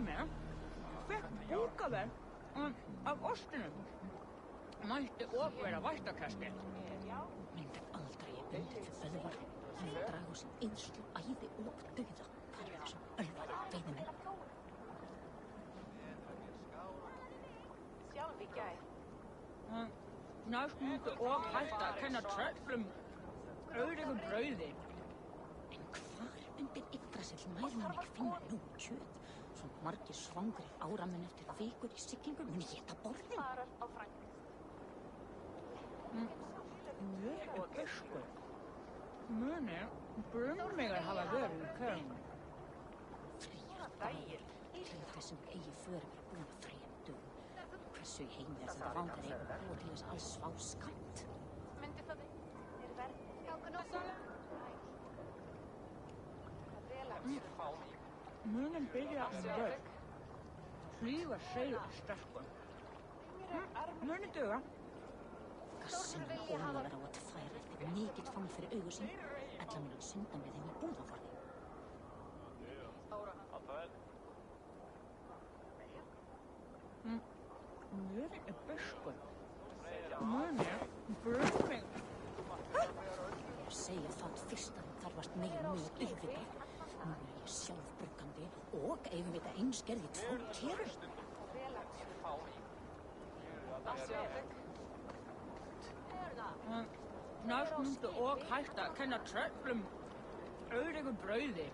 höfðu með, fekk búkaverð af ostinum. Mælti og vera væstakasti. Myndi aldrei undir fyrir Böðvar. Hann draga úr sín eyðslu, æði og dauða. Hvar þessum ölvaði veiðimenn? Sjálf í gær. Næst myndi og hætta að kenna tröllum auðregu brauði. En hvar undir Yggdrasill mæður hann ekki finna nú kjöt? Svona margir svangrir áramenn eftir vikur í siglingum muni éta borðin. Farar á Frankrike. Ég biskup. Muni, brunningar hafa verið í kjöðum. Þrír dagar til þessum eigi för verið búin að 3 dögum. Hversu í heimi þetta vangar eiga búa til þess alls fá skamt? Myndi það þig? Verð skákan okkur. Munin byrja vörð. Flýga seil sterkur. Muni duga. Gassinn og Ólafur á að færa eftir mikill fang fyrir augu sín. Ella mun hann synda með þeim í búðaforði. Ég biskup. Muni, brunningar. Ég segja það fyrst að það varst meira mjög auðvitað. Nú ég sjálf bruggandi og eigum við þetta einskerði 2 kerur. Næst myndi og hætta að kenna tröllum auðregu brauði.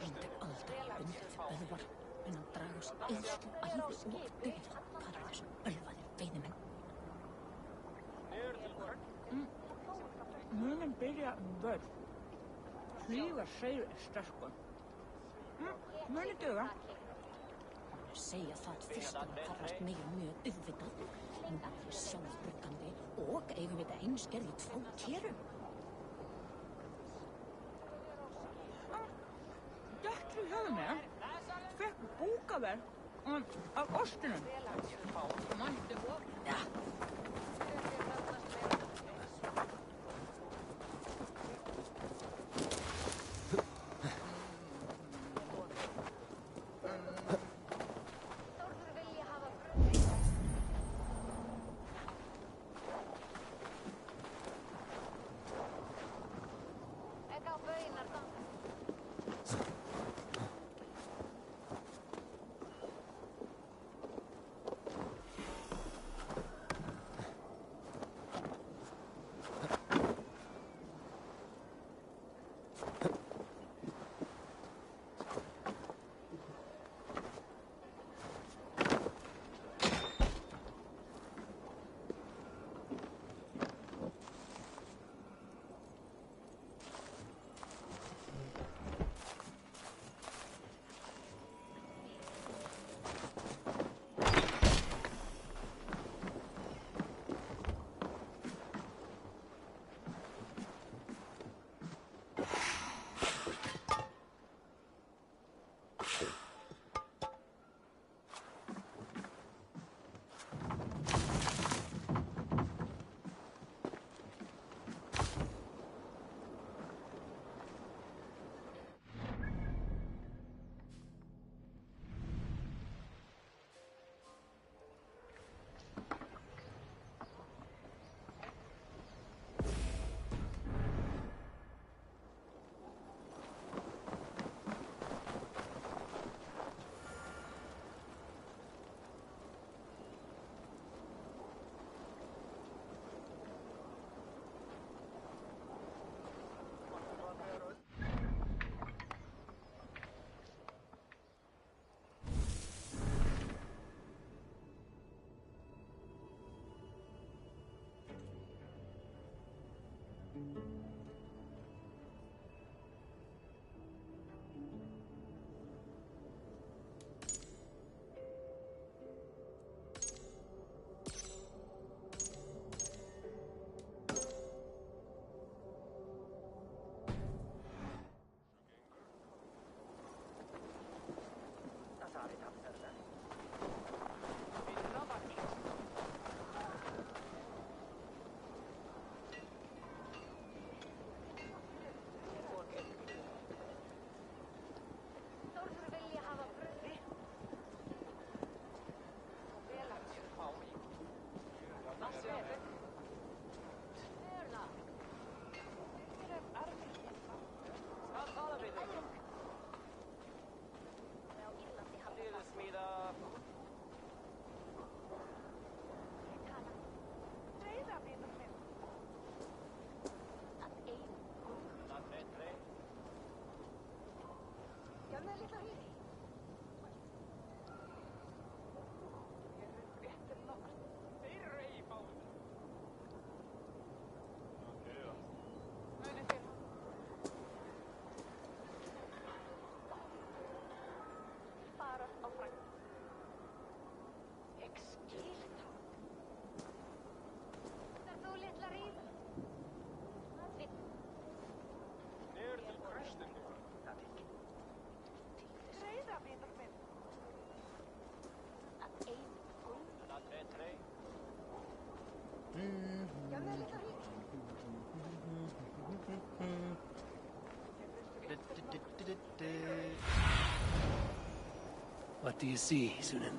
Myndi aldrei undir fyrir Böðvar. En hann draga úr sín eyðslu, æði og dauða. Hvar þessum ölvaði veiðimenn? Munin byrja vörð. Flýga seil sterkur. Muni duga. Ég segja það fyrst að það varst meira mjög auðvitað. Nú ég sjálf bruggandi og eigum við þetta einskerði 2 kerur. Dættri höfðu með, fekk búkaverð af ostinum. Mælti og... Ja. What do you see, Sunan?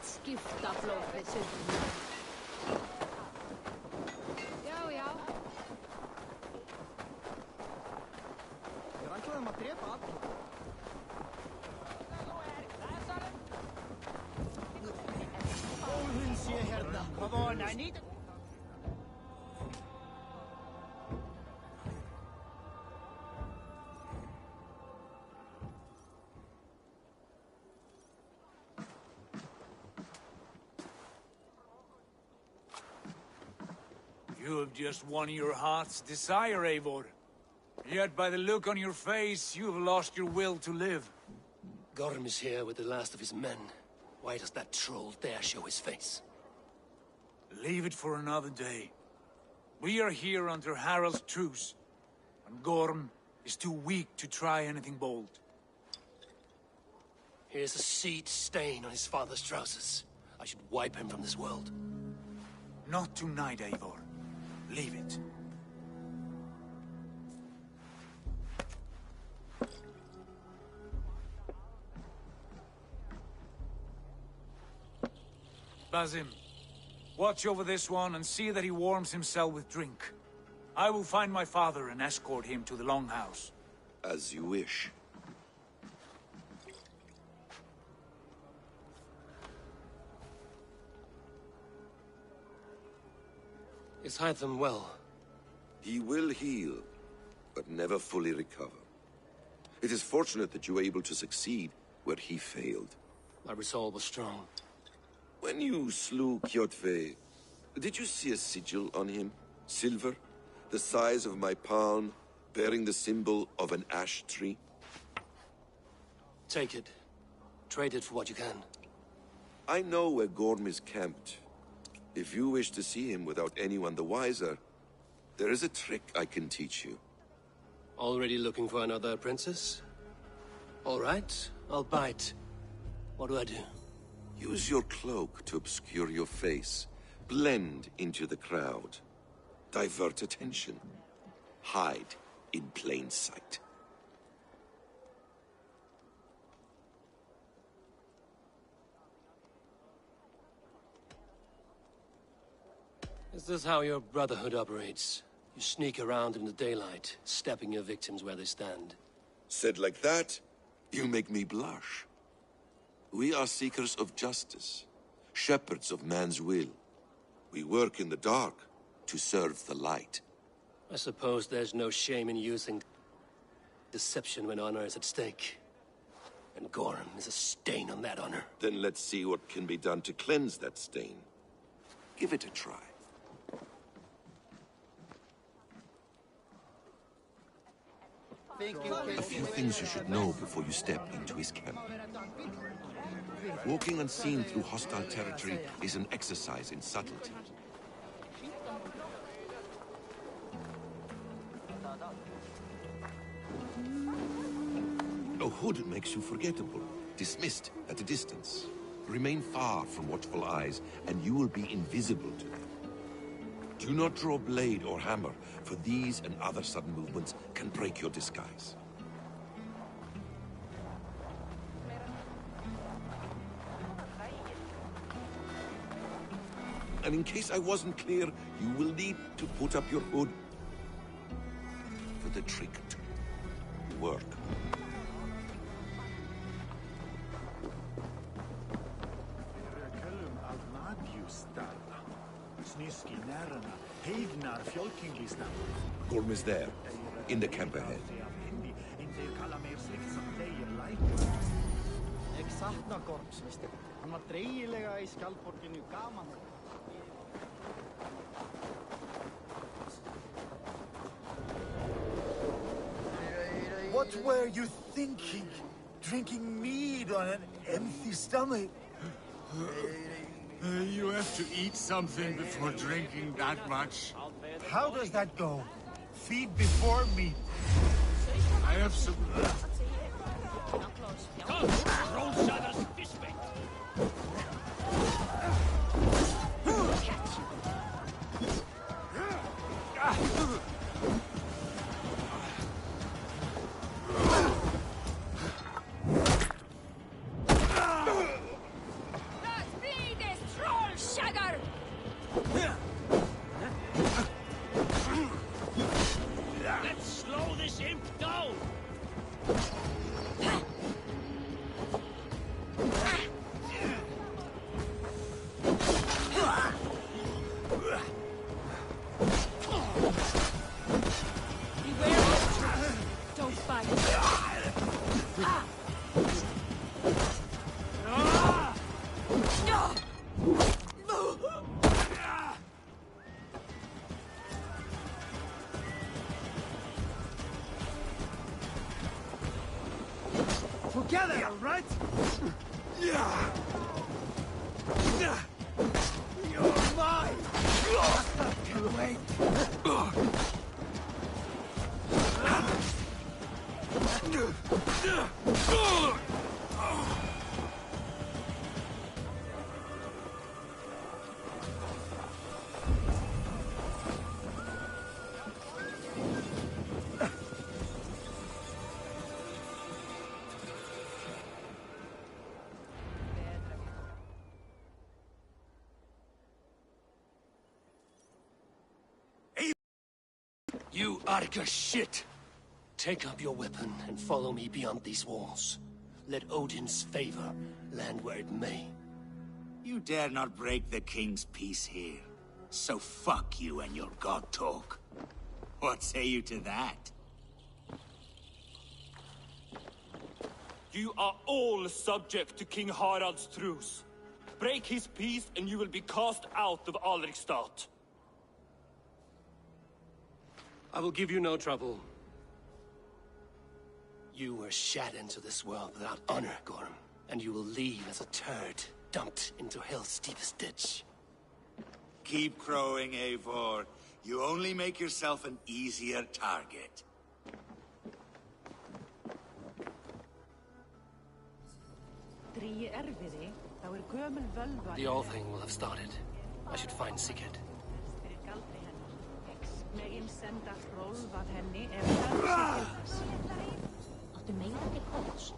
Skifta flåtet ut. Já, já. Ég ætlaði að drepa alla. Hún sé hérna. Hvað vona nýtt? You have just won your heart's desire, Eivor. Yet by the look on your face, you have lost your will to live. Gorm is here with the last of his men. Why does that troll dare show his face? Leave it for another day. We are here under Harald's truce, and Gorm is too weak to try anything bold. Here's a seed stain on his father's trousers. I should wipe him from this world. Not tonight, Eivor. Leave it. Basim, watch over this one and see that he warms himself with drink. I will find my father and escort him to the Longhouse. As you wish. Is Hytham well? He will heal, but never fully recover. It is fortunate that you were able to succeed where he failed. My resolve was strong. When you slew Kjotve, did you see a sigil on him? Silver? The size of my palm, bearing the symbol of an ash tree? Take it. Trade it for what you can. I know where Gorm is camped. If you wish to see him without anyone the wiser, there is a trick I can teach you. Already looking for another princess? All right, I'll bite. What do I do? Use your cloak to obscure your face. Blend into the crowd. Divert attention. Hide in plain sight. Is this how your Brotherhood operates? You sneak around in the daylight, stepping your victims where they stand. Said like that, you make me blush. We are seekers of justice, shepherds of man's will. We work in the dark to serve the light. I suppose there's no shame in using deception when honor is at stake. And Gorm is a stain on that honor. Then let's see what can be done to cleanse that stain. Give it a try. A few things you should know before you step into his camp. Walking unseen through hostile territory is an exercise in subtlety. A hood makes you forgettable, dismissed at a distance. Remain far from watchful eyes, and you will be invisible to them. Do not draw blade or hammer, for these and other sudden movements can break your disguise. And in case I wasn't clear, you will need to put up your hood for the trick to work. Gorm is there, in the camp ahead. Ég sakna Gorms, veistu. Hann var dreigilega í skjaldborginu gaman. What were you thinking? Drinking mead on an empty stomach? You have to eat something before drinking that much. How does that go? Feed before meat. I have some... Roll Shadow's fishbait! Let's slow this imp down! Together, all right? You're mine! Can't wait! You Arga shit! Take up your weapon and follow me beyond these walls. Let Odin's favor land where it may. You dare not break the king's peace here. So fuck you and your god talk. What say you to that? You are all subject to King Harald's truce. Break his peace and you will be cast out of Alrikstad. I will give you no trouble. You were shat into this world without honor, Gorm, and you will leave as a turd dumped into hell's deepest ditch. Keep crowing, Eivor. You only make yourself an easier target. The whole thing will have started. I should find Sigurd. Áttu meira til hóls.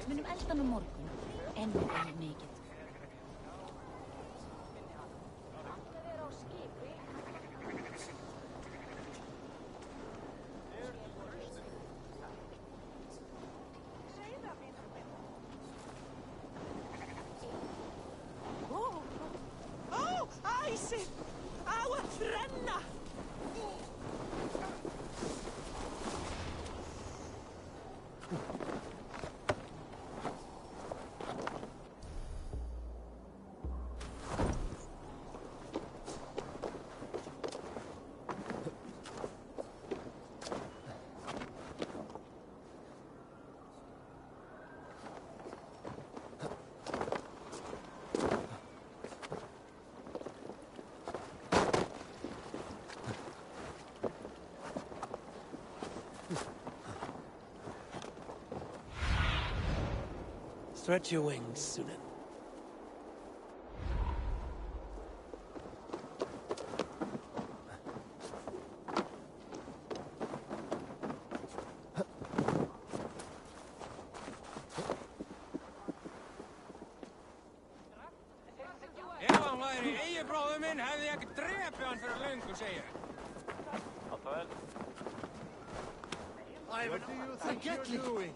Munum eldan morgun, en við erum mikið. Æsir! Á að þrenna! Spread your wings, Sunan. Evanlæri, eigibróður minn hefði ekki drepið hann fyrir löngu, segir hann. What do you think you're doing?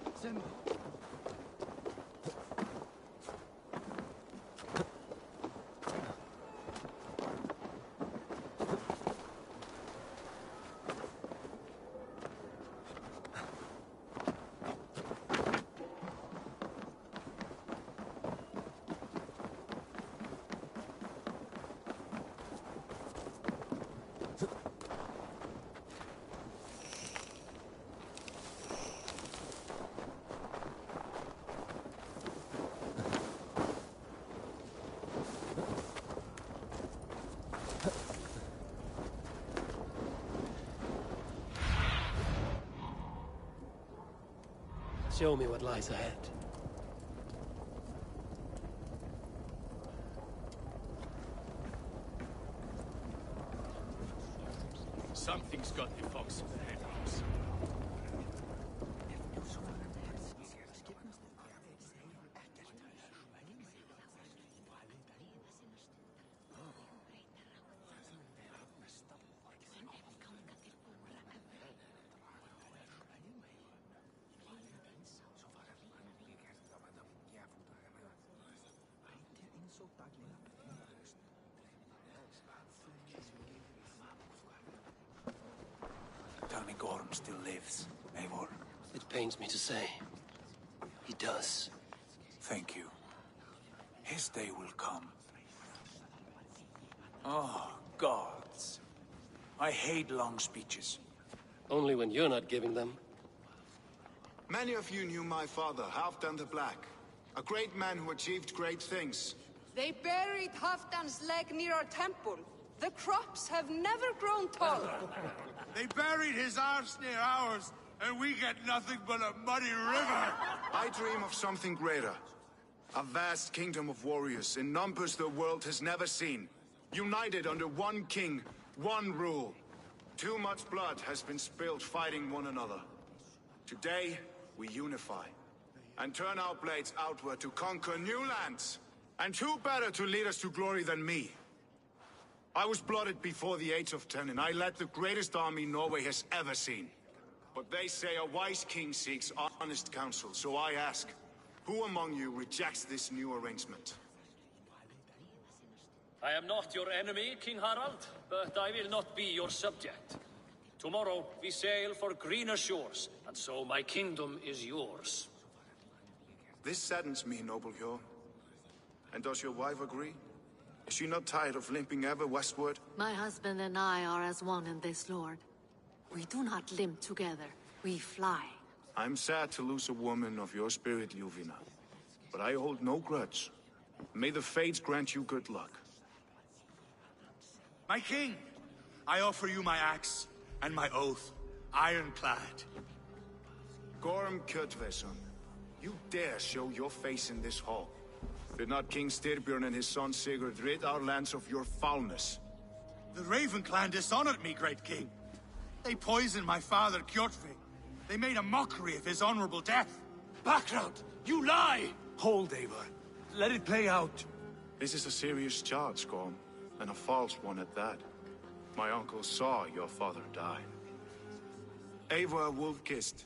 Show me what lies ahead. Something's got the fox in the henhouse. Tell me Gorm still lives, Eivor. It pains me to say. He does. Thank you. His day will come. Oh, gods. I hate long speeches. Only when you're not giving them. Many of you knew my father, Halfdan the Black. A great man who achieved great things. They buried Halfdan's leg near our temple. The crops have never grown taller. They buried his arse near ours, and we get nothing but a muddy river. I dream of something greater. A vast kingdom of warriors in numbers the world has never seen. United under one king, one rule. Too much blood has been spilled fighting one another. Today, we unify. And turn our blades outward to conquer new lands. And who better to lead us to glory than me? I was blooded before the age of 10, and I led the greatest army Norway has ever seen. But they say a wise king seeks honest counsel, so I ask, who among you rejects this new arrangement? I am not your enemy, King Harald, but I will not be your subject. Tomorrow we sail for greener shores, and so my kingdom is yours. This saddens me, noble Hjor. And does your wife agree? Is she not tired of limping ever westward? My husband and I are as one in this, Lord. We do not limp together. We fly. I'm sad to lose a woman of your spirit, Ljuvina. But I hold no grudge. May the fates grant you good luck. My king, I offer you my axe and my oath, ironclad. Gorm Kjotveson, you dare show your face in this hall. Did not King Styrbjörn and his son Sigurd rid our lands of your foulness? The Raven clan dishonored me, great king. They poisoned my father, Kjotve. They made a mockery of his honorable death. Background! You lie! Hold, Eivor. Let it play out. This is a serious charge, Gorm, and a false one at that. My uncle saw your father die. Eivor Wolf-Kissed,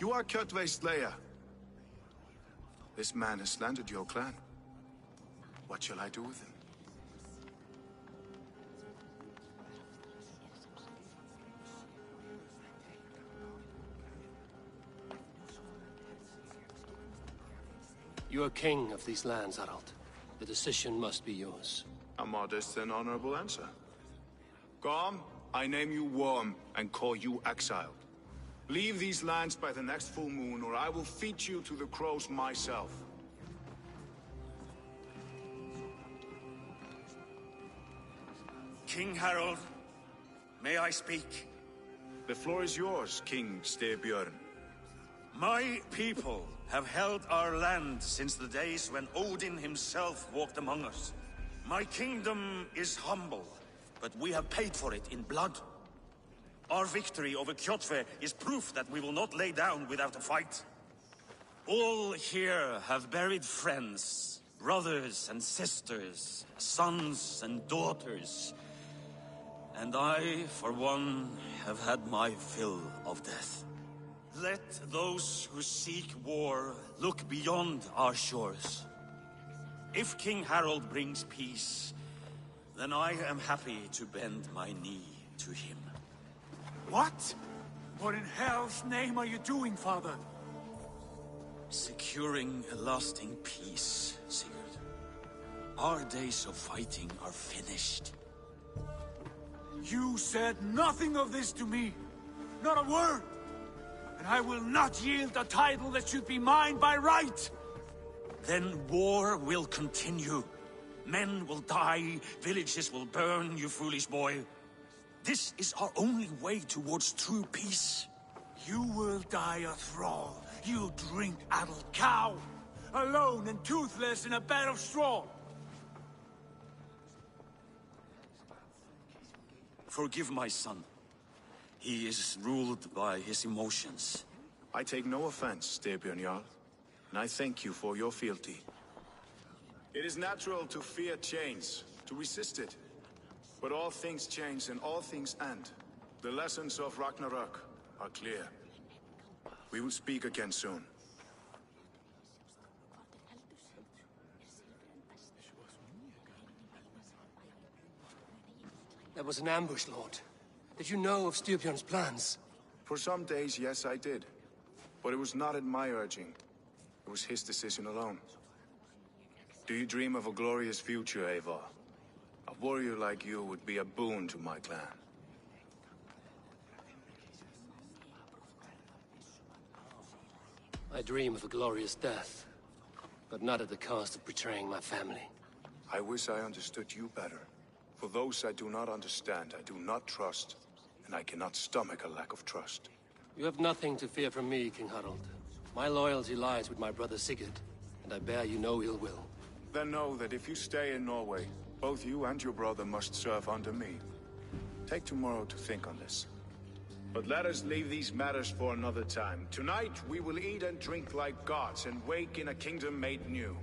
you are Kjotve's slayer. This man has slandered your clan. What shall I do with him? You are king of these lands, Harald. The decision must be yours. A modest and honorable answer. Gorm, I name you Worm and call you exiled. Leave these lands by the next full moon, or I will feed you to the crows myself. King Harold, may I speak? The floor is yours, King Styrbjörn. My people have held our land since the days when Odin himself walked among us. My kingdom is humble, but we have paid for it in blood. Our victory over Kjotve is proof that we will not lay down without a fight. All here have buried friends, brothers and sisters, sons and daughters. And I, for one, have had my fill of death. Let those who seek war look beyond our shores. If King Harald brings peace, then I am happy to bend my knee to him. What? What in hell's name are you doing, father? Securing a lasting peace, Sigurd. Our days of fighting are finished. You said nothing of this to me. Not a word. And I will not yield a title that should be mine by right. Then war will continue. Men will die, villages will burn, you foolish boy. This is our only way towards true peace. You will die a thrall. You drink-addled cow. Alone and toothless in a bed of straw. Forgive my son. He is ruled by his emotions. I take no offense, Styrbjörn Jarl, and I thank you for your fealty. It is natural to fear change, to resist it. But all things change and all things end. The lessons of Ragnarok are clear. We will speak again soon. That was an ambush, Lord. Did you know of Styrbjörn's plans? For some days, yes, I did. But it was not at my urging. It was his decision alone. Do you dream of a glorious future, Eivor? A warrior like you would be a boon to my clan. I dream of a glorious death, but not at the cost of betraying my family. I wish I understood you better. For those I do not understand, I do not trust, and I cannot stomach a lack of trust. You have nothing to fear from me, King Harald. My loyalty lies with my brother Sigurd, and I bear you no ill will. Then know that if you stay in Norway, both you and your brother must serve under me. Take tomorrow to think on this. But let us leave these matters for another time. Tonight, we will eat and drink like gods and wake in a kingdom made new.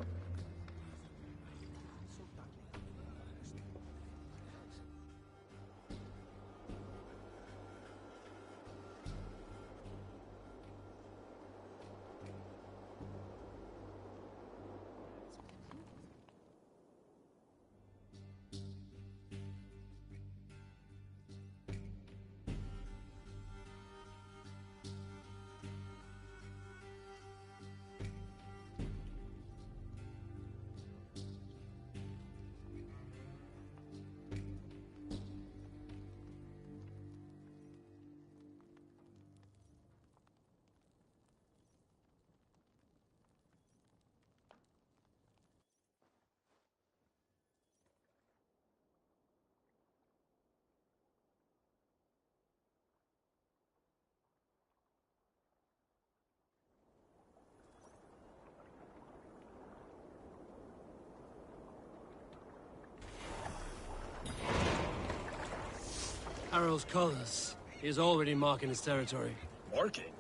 Harald's colors. He is already marking his territory. Marking?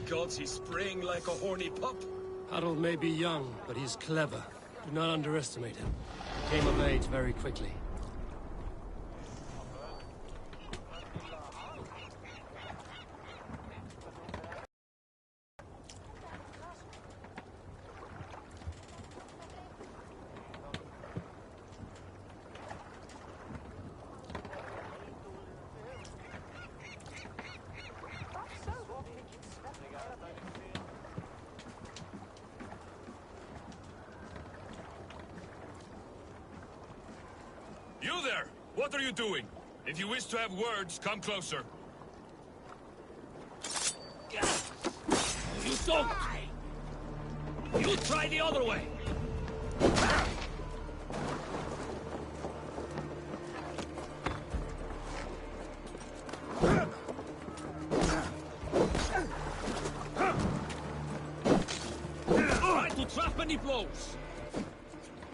Gods, he's spraying like a horny pup. Harald may be young, but he's clever. Do not underestimate him. He came of age very quickly. You there! What are you doing? If you wish to have words, come closer. You don't! You try the other way! will trap any blows!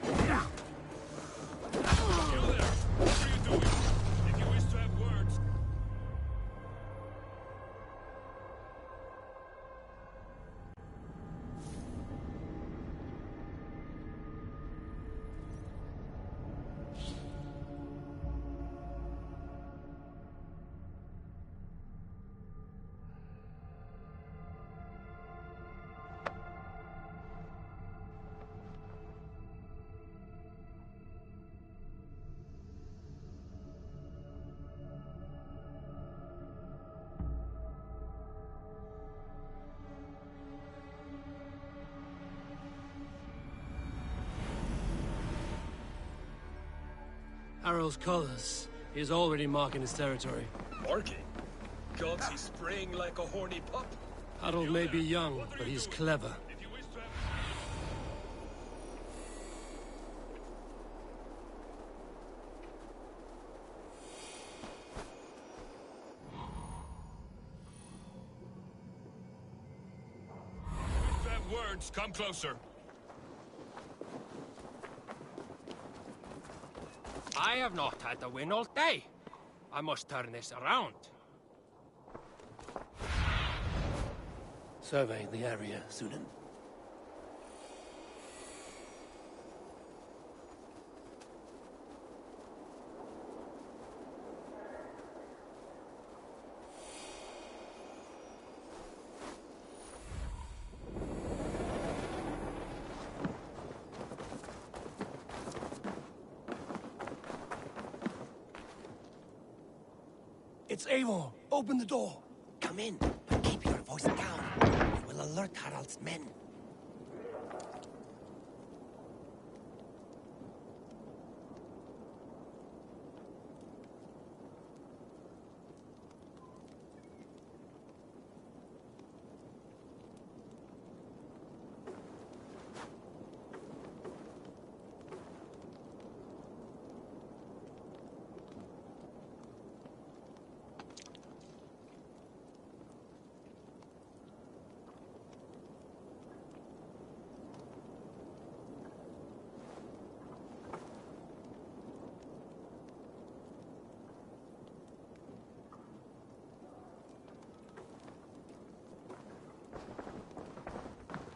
You there! What are you doing? If you wish to have words... Harald's colors. He is already marking his territory. Marking? Gods, he's spraying like a horny pup. Harald may be young, but he's clever. If you have words, come closer. I have not had the win all day. I must turn this around. Survey the area, Sunan. It's Eivor. Open the door. Come in, but keep your voice down. It will alert Harald's men.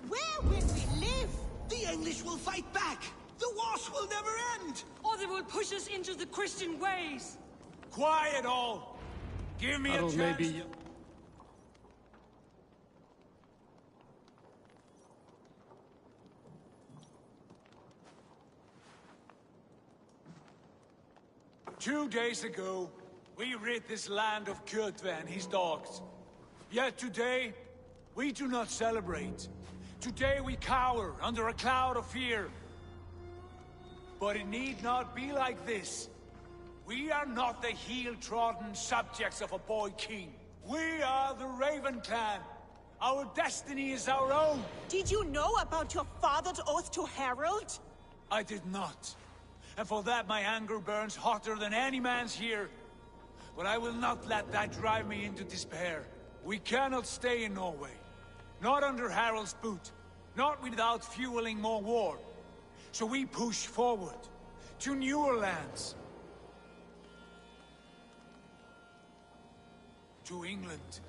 Where will we live? The English will fight back! The wars will never end! Or they will push us into the Christian ways! Quiet all! Give me Harald a may chance. be... Two days ago, we rid this land of Kjotve and his dogs. Yet today, we do not celebrate. Today we cower under a cloud of fear. But it need not be like this. We are not the heel-trodden subjects of a boy king. We are the Raven clan. Our destiny is our own. Did you know about your father's oath to Harald? I did not. And for that my anger burns hotter than any man's here. But I will not let that drive me into despair. We cannot stay in Norway. Not under Harald's boot. Not without fueling more war. So we push forward. To newer lands. To England.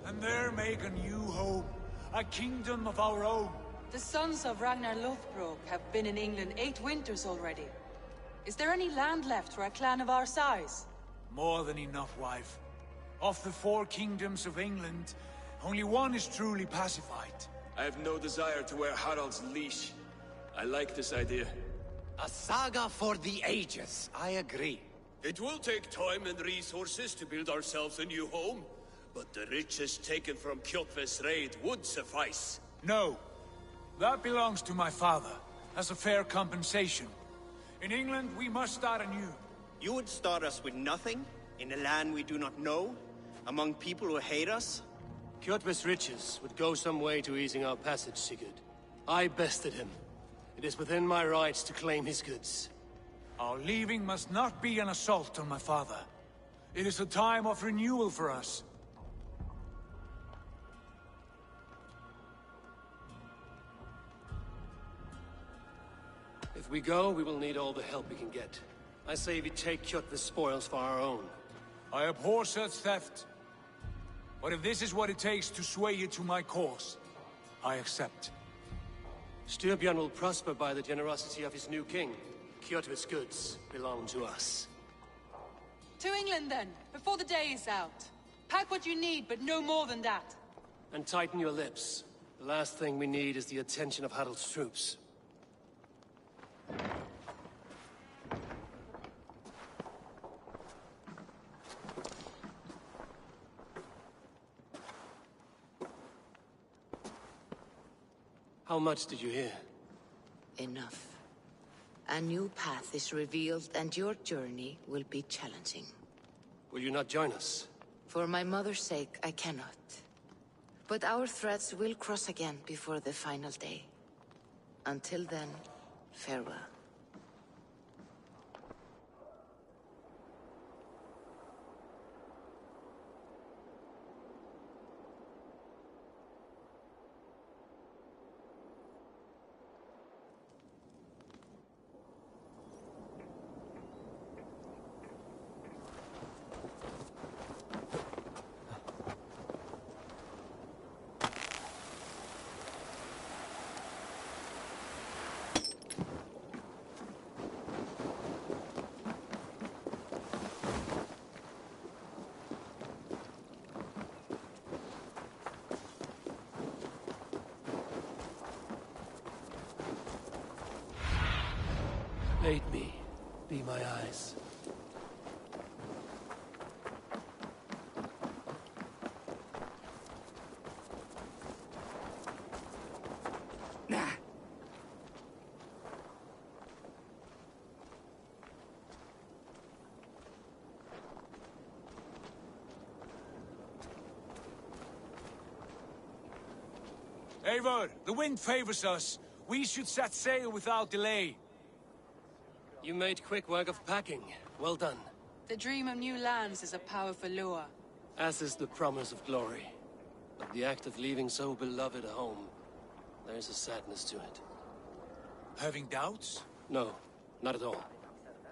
And there make a new home. A kingdom of our own. The sons of Ragnar Lothbrok have been in England 8 winters already. Is there any land left for a clan of our size? More than enough, wife. Of the 4 kingdoms of England, only one is truly pacified. I have no desire to wear Harald's leash. I like this idea. A saga for the ages, I agree. It will take time and resources to build ourselves a new home, but the riches taken from Kjotve's raid would suffice. No. That belongs to my father, as a fair compensation. In England, we must start anew. You would start us with nothing? In a land we do not know? Among people who hate us? Kjotve's riches would go some way to easing our passage, Sigurd. I bested him. It is within my rights to claim his goods. Our leaving must not be an assault on my father. It is a time of renewal for us. If we go, we will need all the help we can get. I say we take Kjotve's spoils for our own. I abhor such theft. But if this is what it takes to sway you to my cause, I accept. Styrbjörn will prosper by the generosity of his new king. Kjotve's goods belong to us. To England, then, before the day is out. Pack what you need, but no more than that. And tighten your lips. The last thing we need is the attention of Harald's troops. How much did you hear? Enough. A new path is revealed, and your journey will be challenging. Will you not join us? For my mother's sake, I cannot. But our threads will cross again before the final day. Until then, farewell. Aid me. Be my eyes. Eivor, the wind favors us. We should set sail without delay. You made quick work of packing. Well done. The dream of new lands is a powerful lure. As is the promise of glory. But the act of leaving so beloved a home, there's a sadness to it. Having doubts? No, not at all.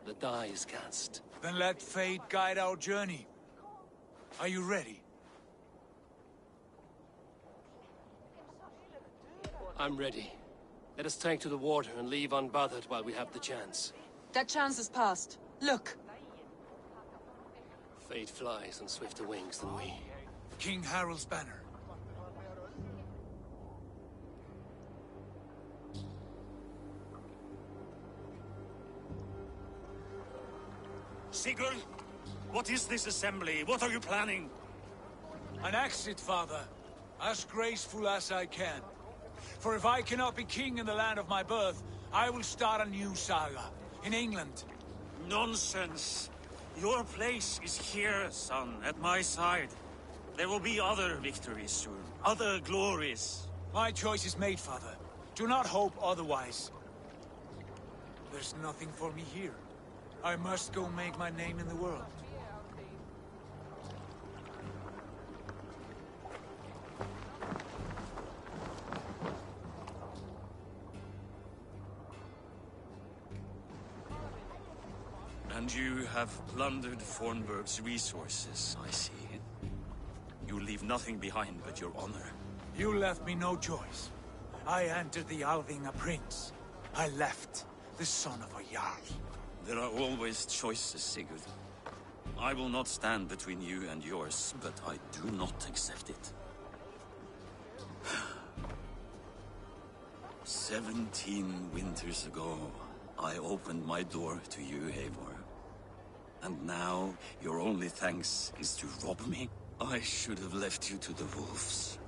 The die is cast. Then let fate guide our journey. Are you ready? I'm ready. Let us take to the water and leave unbothered while we have the chance. That chance has passed. Look! Fate flies on swifter wings than we. King Harald's banner. Sigurd, what is this assembly? What are you planning? An exit, father. As graceful as I can. For if I cannot be king in the land of my birth, I will start a new saga. In England. Nonsense. Your place is here, son, at my side. There will be other victories soon. Other glories. My choice is made, father. Do not hope otherwise. There's nothing for me here. I must go make my name in the world. And you have plundered Fornburg's resources, I see. You leave nothing behind but your honor. You left me no choice. I entered the Alving a prince. I left the son of a Jarl. There are always choices, Sigurd. I will not stand between you and yours, but I do not accept it. 17 winters ago, I opened my door to you, Eivor. And now, your only thanks is to rob me? I should have left you to the wolves.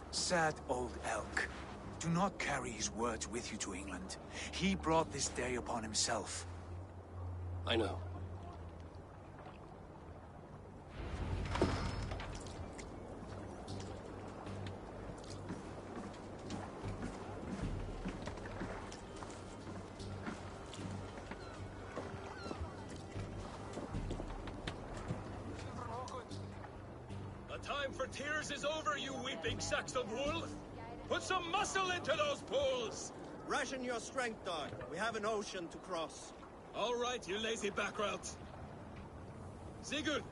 Sad old elk. Do not carry his words with you to England. He brought this day upon himself. I know. The time for tears is over, you weeping sacks of wool! Put some muscle into those pulls! Ration your strength, dog. We have an ocean to cross. All right, you lazy backrout. Sigurd,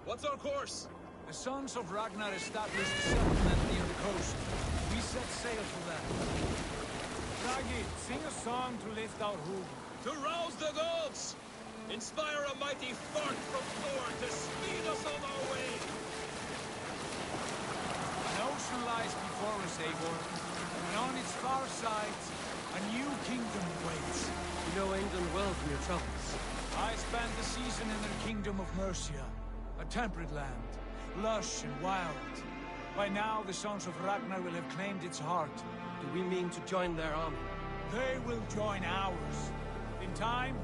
what's our course? The Sons of Ragnar established a settlement near the coast. We set sail for that. Ragi, sing a song to lift our hoof. To rouse the gods! Inspire a mighty fart from Thor to speed us on our way! An ocean lies before us, Eivor, and on its far side, a new kingdom waits. You know England well from your travels. I spent the season in the kingdom of Mercia, a temperate land, lush and wild. By now, the Sons of Ragnar will have claimed its heart. Do we mean to join their army? They will join ours. In time,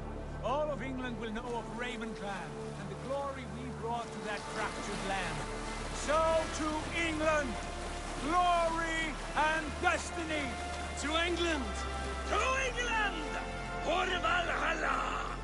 all of England will know of Ravenclan and the glory we brought to that fractured land. So to England, glory and destiny! To England! To England! For Valhalla!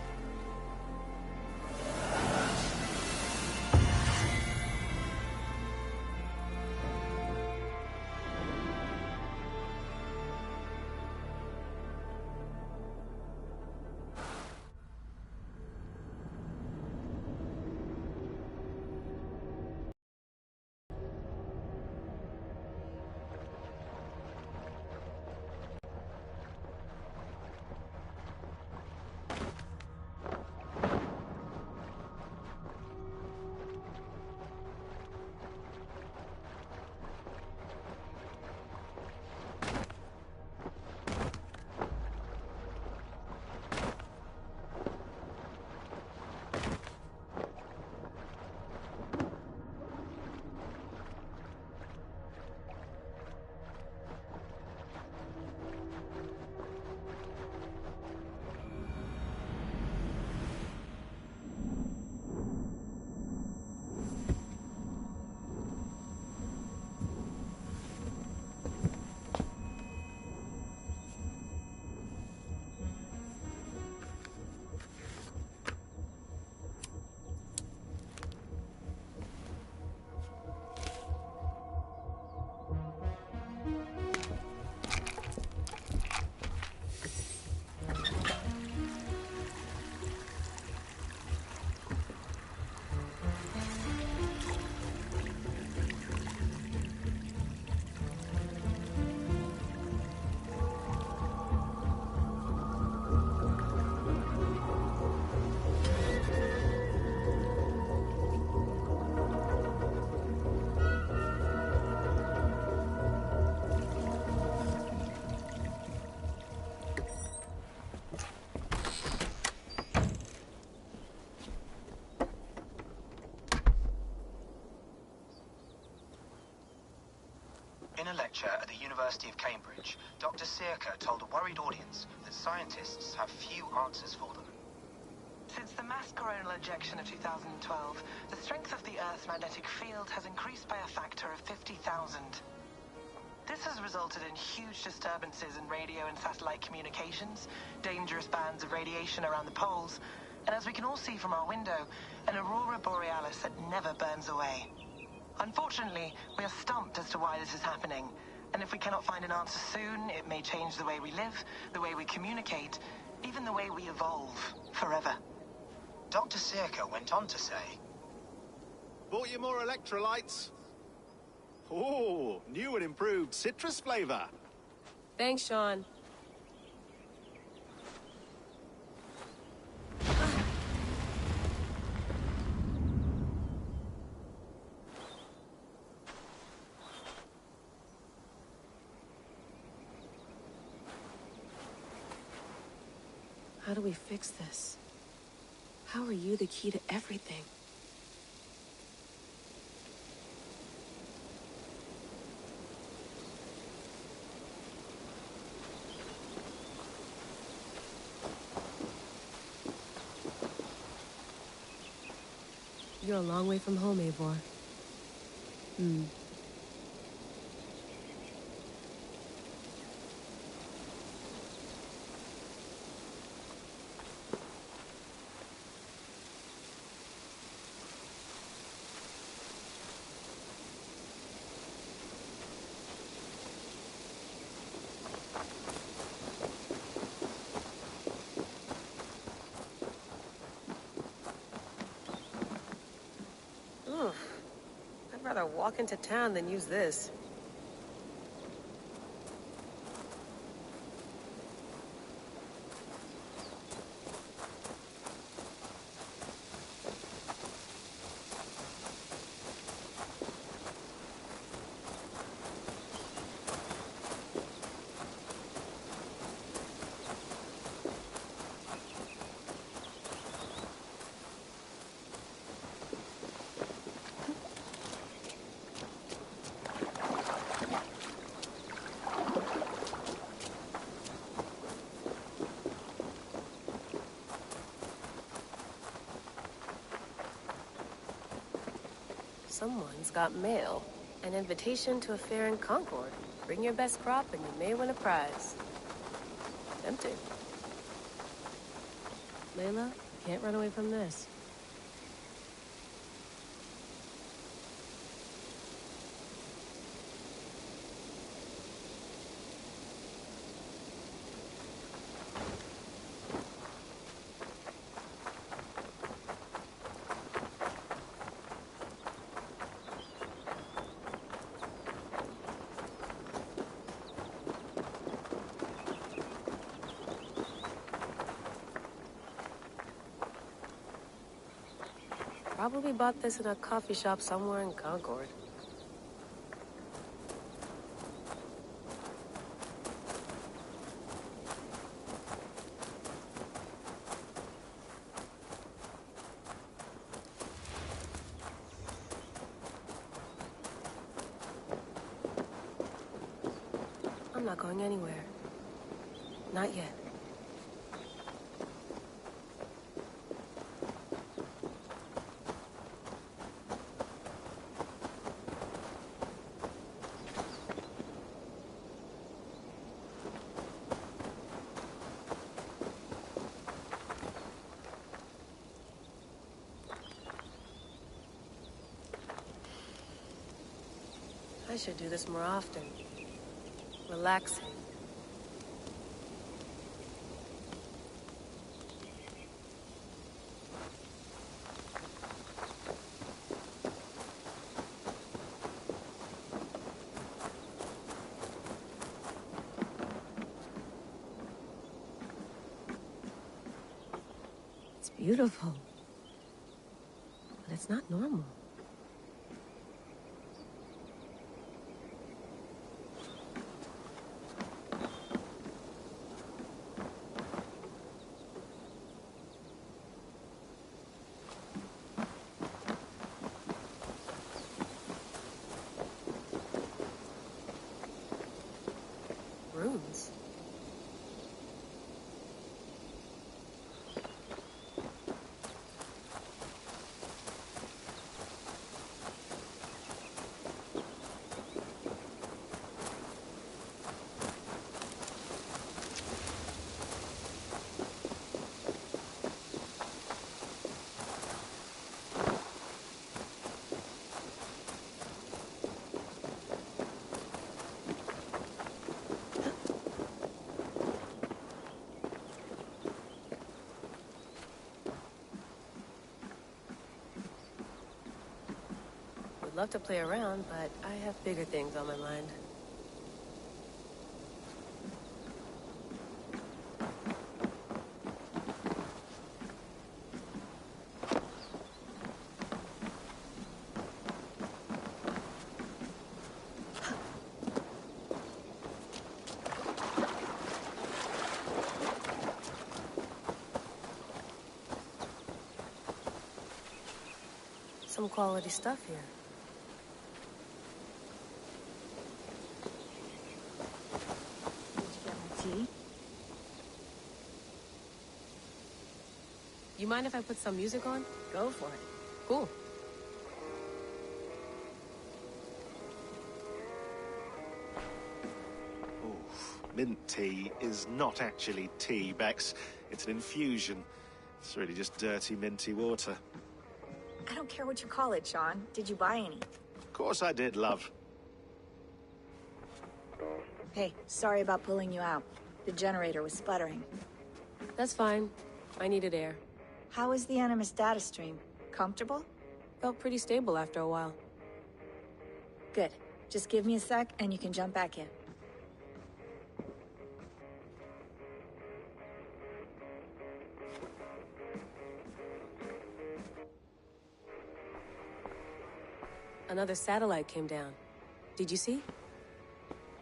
In a lecture at the University of Cambridge, Dr. Circa told a worried audience that scientists have few answers for them. Since the mass coronal ejection of 2012, the strength of the Earth's magnetic field has increased by a factor of 50,000. This has resulted in huge disturbances in radio and satellite communications, dangerous bands of radiation around the poles, and as we can all see from our window, an aurora borealis that never burns away. Unfortunately, we are stumped as to why this is happening, and if we cannot find an answer soon, it may change the way we live, the way we communicate, even the way we evolve, forever. Dr. Circa went on to say, Bought you more electrolytes? Oh, new and improved citrus flavor. Thanks, Sean. How do we fix this? How are you the key to everything? You're a long way from home, Eivor. Oof. I'd rather walk into town than use this. Someone's got mail. An invitation to a fair in Concord. Bring your best crop and you may win a prize. Tempting. Layla, can't run away from this. Probably bought this in a coffee shop somewhere in Concord. I'm not going anywhere. Not yet. I should do this more often. Relaxing. It's beautiful. But it's not normal. Runes. Would love to play around, but I have bigger things on my mind. Some quality stuff here. Tea? You mind if I put some music on? Go for it. Cool. Mint tea is not actually tea, Bex. It's an infusion. It's really just dirty, minty water. I don't care what you call it, Sean. Did you buy any? Of course I did, love. Hey, sorry about pulling you out. The generator was sputtering. That's fine. I needed air. How is the Animus data stream? Comfortable? Felt pretty stable after a while. Good. Just give me a sec and you can jump back in. Another satellite came down. Did you see?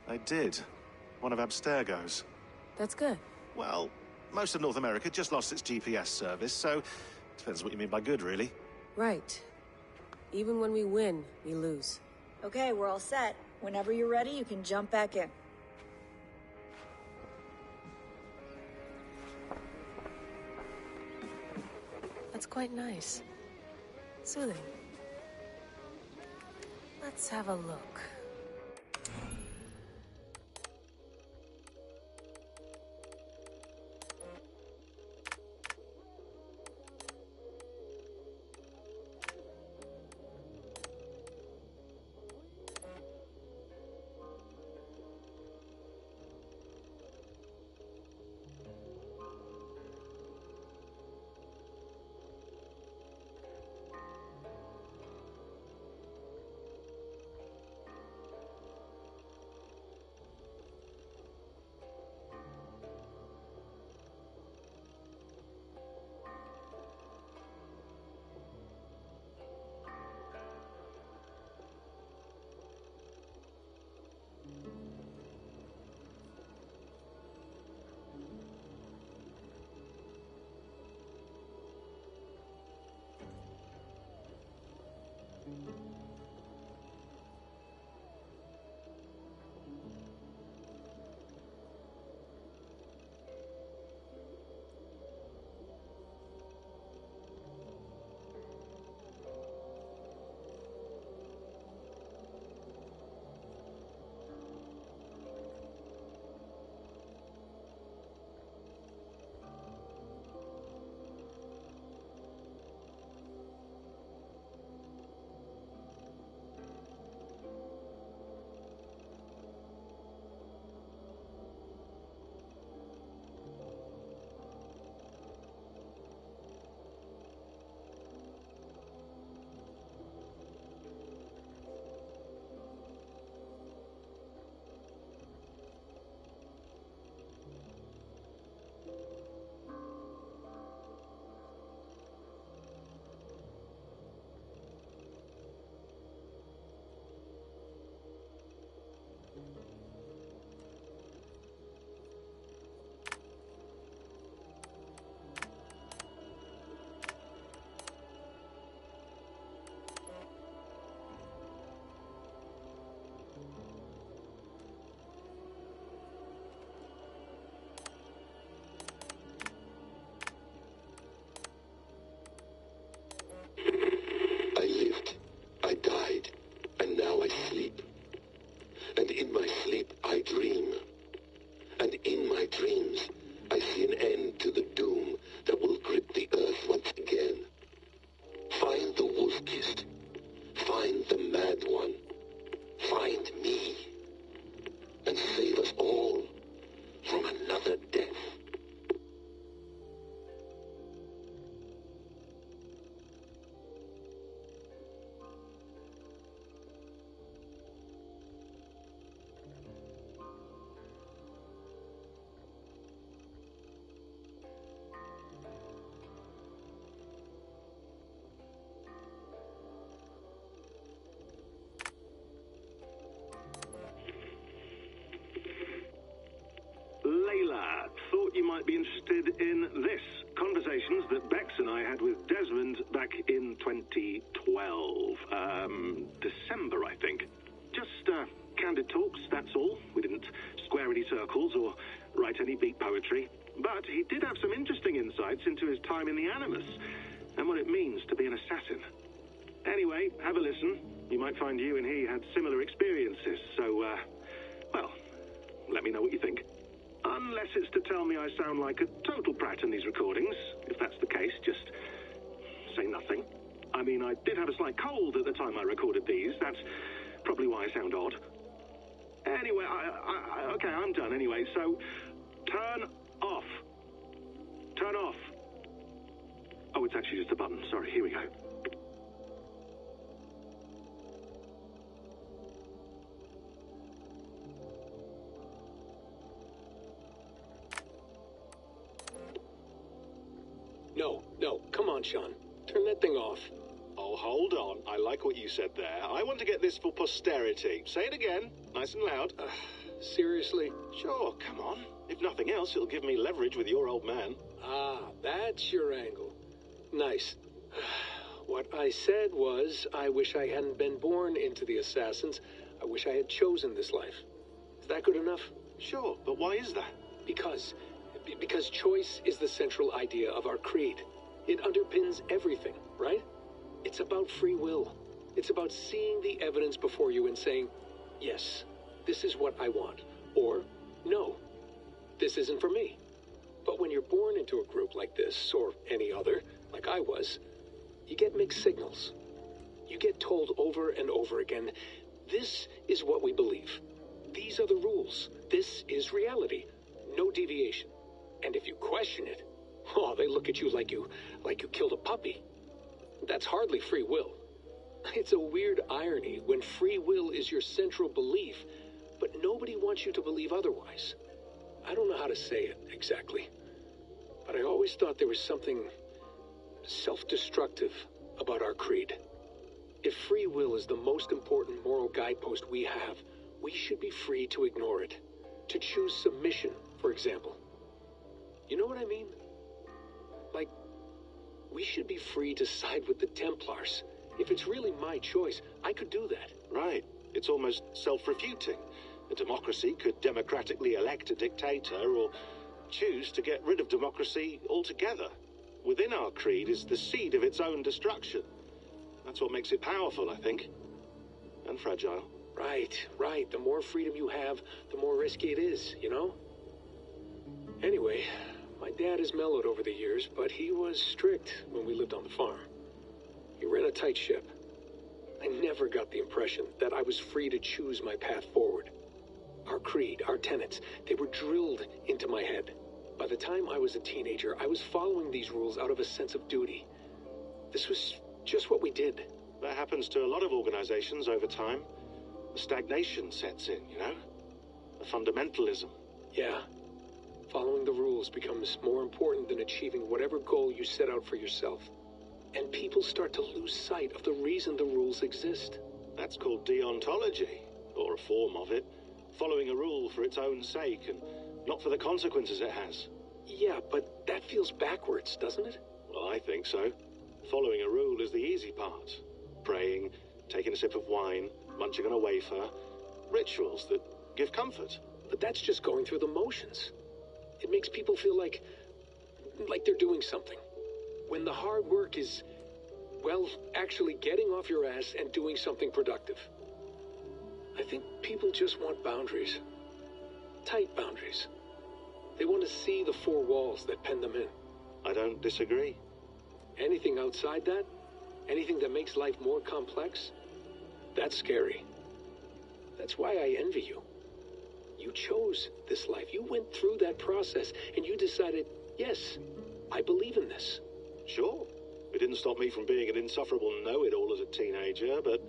I did. One of Abstergo's. That's good. Well, most of North America just lost its GPS service, so depends what you mean by good, really. Right. Even when we win, we lose. Okay, we're all set. Whenever you're ready, you can jump back in. That's quite nice. Soothing. Let's have a look. Thought you might be interested in this. Conversations that Bex and I had with Desmond back in 2012. December, I think. Just candid talks, that's all. We didn't square any circles or write any beat poetry. But he did have some interesting insights into his time in the Animus and what it means to be an assassin. Anyway, have a listen. You might find you and he had similar experiences, so, well, let me know what you think. Unless it's to tell me I sound like a total prat in these recordings. If that's the case, just say nothing. I mean, I did have a slight cold at the time I recorded these. That's probably why I sound odd. Anyway, okay, I'm done anyway, so turn off. Turn off. Oh, it's actually just a button. Sorry, here we go. on, Sean. Turn that thing off. Oh, hold on. I like what you said there. I want to get this for posterity. Say it again, nice and loud. Seriously? Sure, come on. If nothing else, it'll give me leverage with your old man. Ah, that's your angle. Nice. What I said was, I wish I hadn't been born into the Assassins. I wish I had chosen this life. Is that good enough? Sure, but why is that? Because choice is the central idea of our creed. It underpins everything, right? It's about free will. It's about seeing the evidence before you and saying, yes, this is what I want. Or, no, this isn't for me. But when you're born into a group like this, or any other, like I was, you get mixed signals. You get told over and over again, this is what we believe. These are the rules. This is reality. No deviation. And if you question it, oh, they look at you like you killed a puppy. That's hardly free will. It's a weird irony when free will is your central belief, but nobody wants you to believe otherwise. I don't know how to say it exactly, but I always thought there was something self-destructive about our creed. If free will is the most important moral guidepost we have, we should be free to ignore it. To choose submission, for example. You know what I mean? Like, we should be free to side with the Templars. If it's really my choice, I could do that. Right. It's almost self-refuting. A democracy could democratically elect a dictator or choose to get rid of democracy altogether. Within our creed is the seed of its own destruction. That's what makes it powerful, I think. And fragile. Right. The more freedom you have, the more risky it is, you know? Anyway, my dad has mellowed over the years, but he was strict when we lived on the farm. He ran a tight ship. I never got the impression that I was free to choose my path forward. Our creed, our tenets, they were drilled into my head. By the time I was a teenager, I was following these rules out of a sense of duty. This was just what we did. That happens to a lot of organizations over time. The stagnation sets in, you know? The fundamentalism. Yeah. Following the rules becomes more important than achieving whatever goal you set out for yourself. And people start to lose sight of the reason the rules exist. That's called deontology, or a form of it. Following a rule for its own sake and not for the consequences it has. Yeah, but that feels backwards, doesn't it? Well, I think so. Following a rule is the easy part. Praying, taking a sip of wine, munching on a wafer. Rituals that give comfort. But that's just going through the motions. It makes people feel like they're doing something. When the hard work is, well, actually getting off your ass and doing something productive. I think people just want boundaries. Tight boundaries. They want to see the four walls that pen them in. I don't disagree. Anything outside that, anything that makes life more complex, that's scary. That's why I envy you. You chose this life. You went through that process and you decided, yes, I believe in this. Sure. It didn't stop me from being an insufferable know-it-all as a teenager, but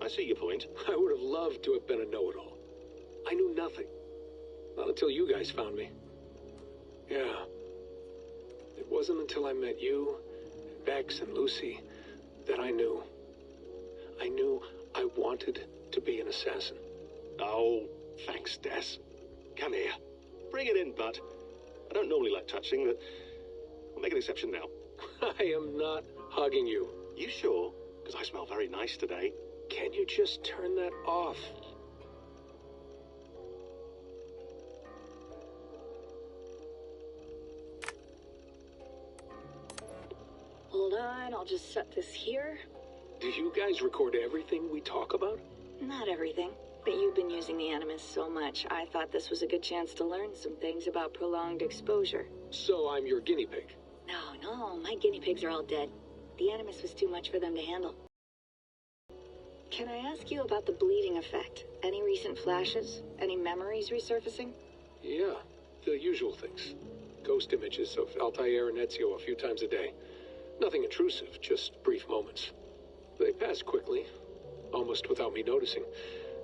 I see your point. I would have loved to have been a know-it-all. I knew nothing. Not until you guys found me. Yeah. It wasn't until I met you, Bex, and Lucy that I knew. I knew I wanted to be an assassin. Oh, thanks, Des. Come here. Bring it in, bud. I don't normally like touching, but I'll make an exception now. I am not hugging you. You sure? Because I smell very nice today. Can you just turn that off? Hold on, I'll just set this here. Do you guys record everything we talk about? Not everything, but you've been using the Animus so much, I thought this was a good chance to learn some things about prolonged exposure. So I'm your guinea pig? No, my guinea pigs are all dead. The Animus was too much for them to handle. Can I ask you about the bleeding effect? Any recent flashes? Any memories resurfacing? Yeah, the usual things. Ghost images of Altair and Ezio a few times a day. Nothing intrusive, just brief moments. They pass quickly, almost without me noticing.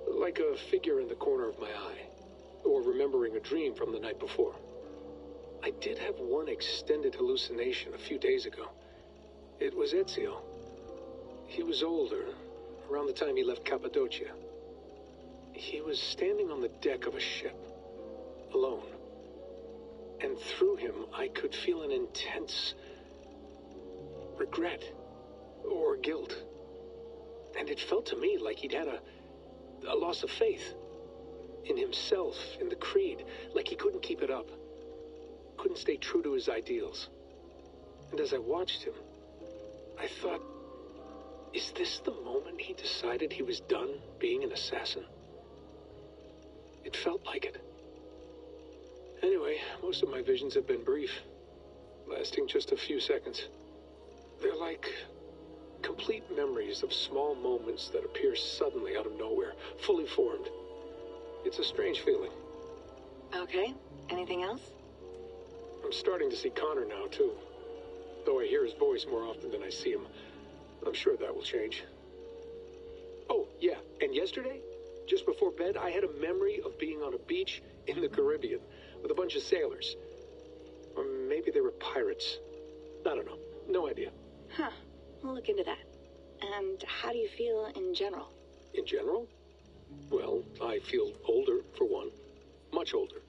Like a figure in the corner of my eye. Or remembering a dream from the night before. I did have one extended hallucination a few days ago. It was Ezio. He was older, around the time he left Cappadocia. He was standing on the deck of a ship, alone. And through him, I could feel an intense regret or guilt. And it felt to me like he'd had a loss of faith in himself, in the creed, like he couldn't keep it up, couldn't stay true to his ideals. And as I watched him, I thought, is this the moment he decided he was done being an assassin? It felt like it. Anyway, most of my visions have been brief, lasting just a few seconds. They're like complete memories of small moments that appear suddenly out of nowhere, fully formed. It's a strange feeling. Okay. Anything else? I'm starting to see Connor now, too. Though I hear his voice more often than I see him, I'm sure that will change. Oh, yeah, and yesterday, just before bed, I had a memory of being on a beach in the Caribbean with a bunch of sailors. Or maybe they were pirates. I don't know. No idea. Huh. We'll look into that. And how do you feel in general? In general? Well, I feel older, for one. Much older.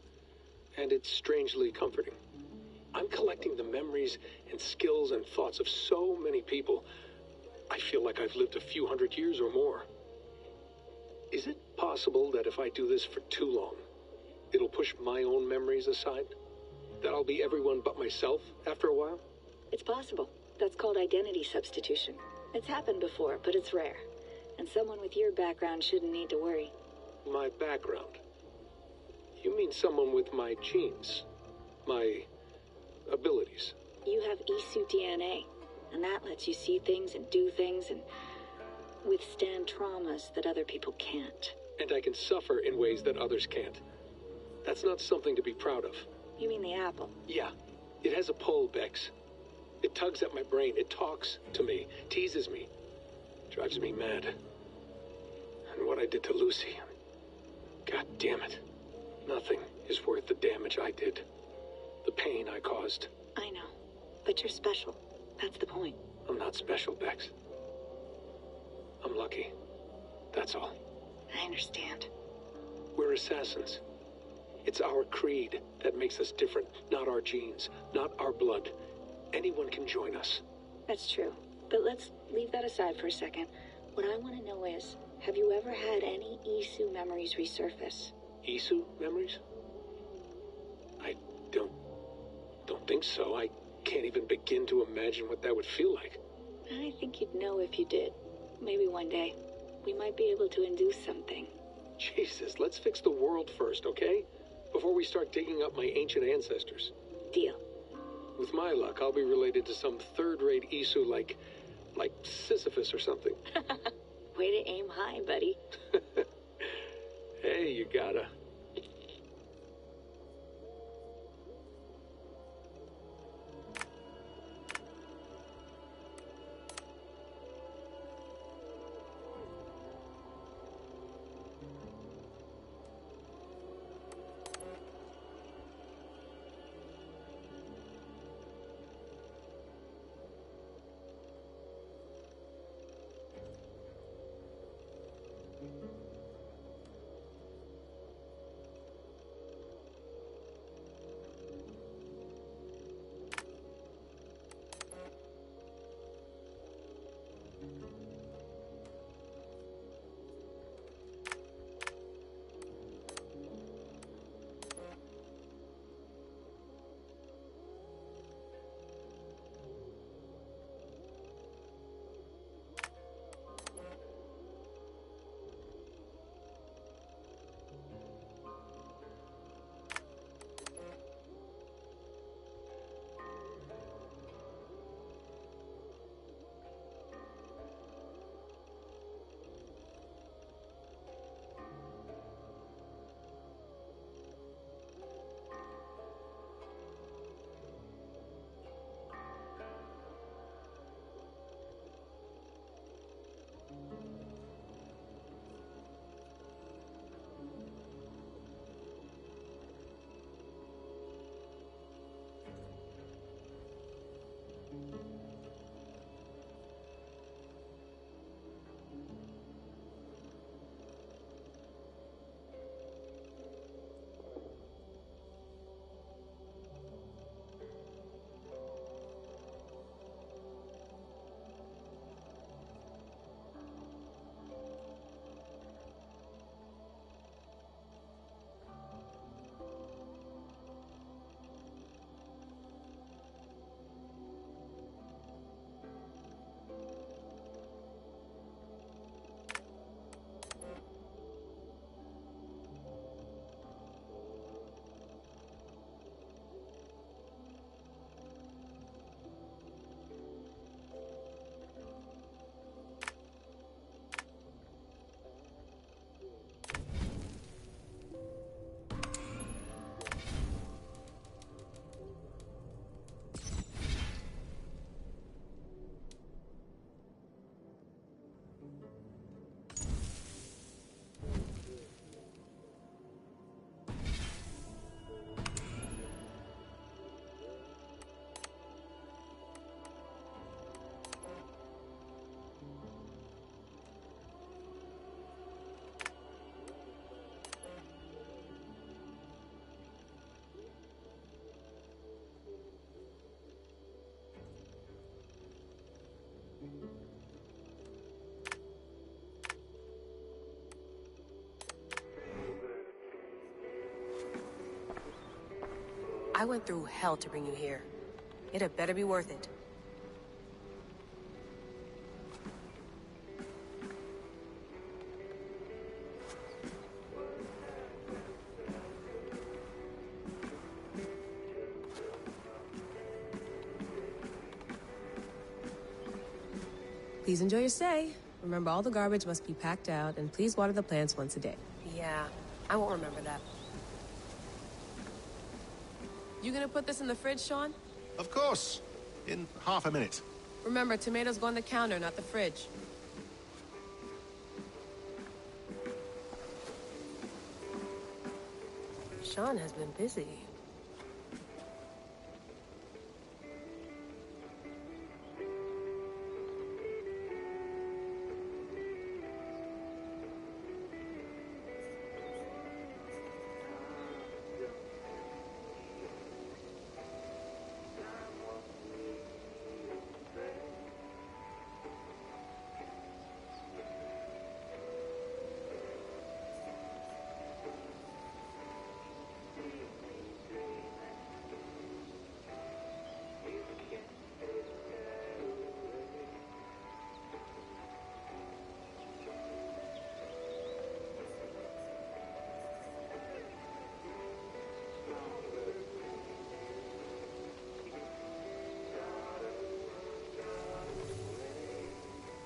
And it's strangely comforting. I'm collecting the memories and skills and thoughts of so many people. I feel like I've lived a few hundred years or more. Is it possible that if I do this for too long, it'll push my own memories aside? That I'll be everyone but myself after a while? It's possible. That's called identity substitution. It's happened before, but it's rare. And someone with your background shouldn't need to worry. My background? You mean someone with my genes? My abilities? You have Isu DNA, and that lets you see things and do things and withstand traumas that other people can't. And I can suffer in ways that others can't. That's not something to be proud of. You mean the apple? Yeah. It has a pull, Bex. It tugs at my brain. It talks to me, teases me, drives me mad. And what I did to Lucy, God damn it. Nothing is worth the damage I did. The pain I caused. I know, but you're special. That's the point. I'm not special, Bex. I'm lucky. That's all. I understand. We're assassins. It's our creed that makes us different, not our genes, not our blood. Anyone can join us. That's true. But let's leave that aside for a second. What I want to know is, have you ever had any Isu memories resurface? Isu memories? I don't think so. I can't even begin to imagine what that would feel like. I think you'd know if you did. Maybe one day, we might be able to induce something. Jesus, let's fix the world first, okay? Before we start digging up my ancient ancestors. Deal. With my luck, I'll be related to some third-rate Isu like Sisyphus or something. Way to aim high, buddy. Hey, you gotta. I went through hell to bring you here. It had better be worth it. Please enjoy your stay. Remember, all the garbage must be packed out, and please water the plants once a day. Yeah, I won't remember that. You gonna put this in the fridge, Sean? Of course. In half a minute. Remember, tomatoes go on the counter, not the fridge. Sean has been busy.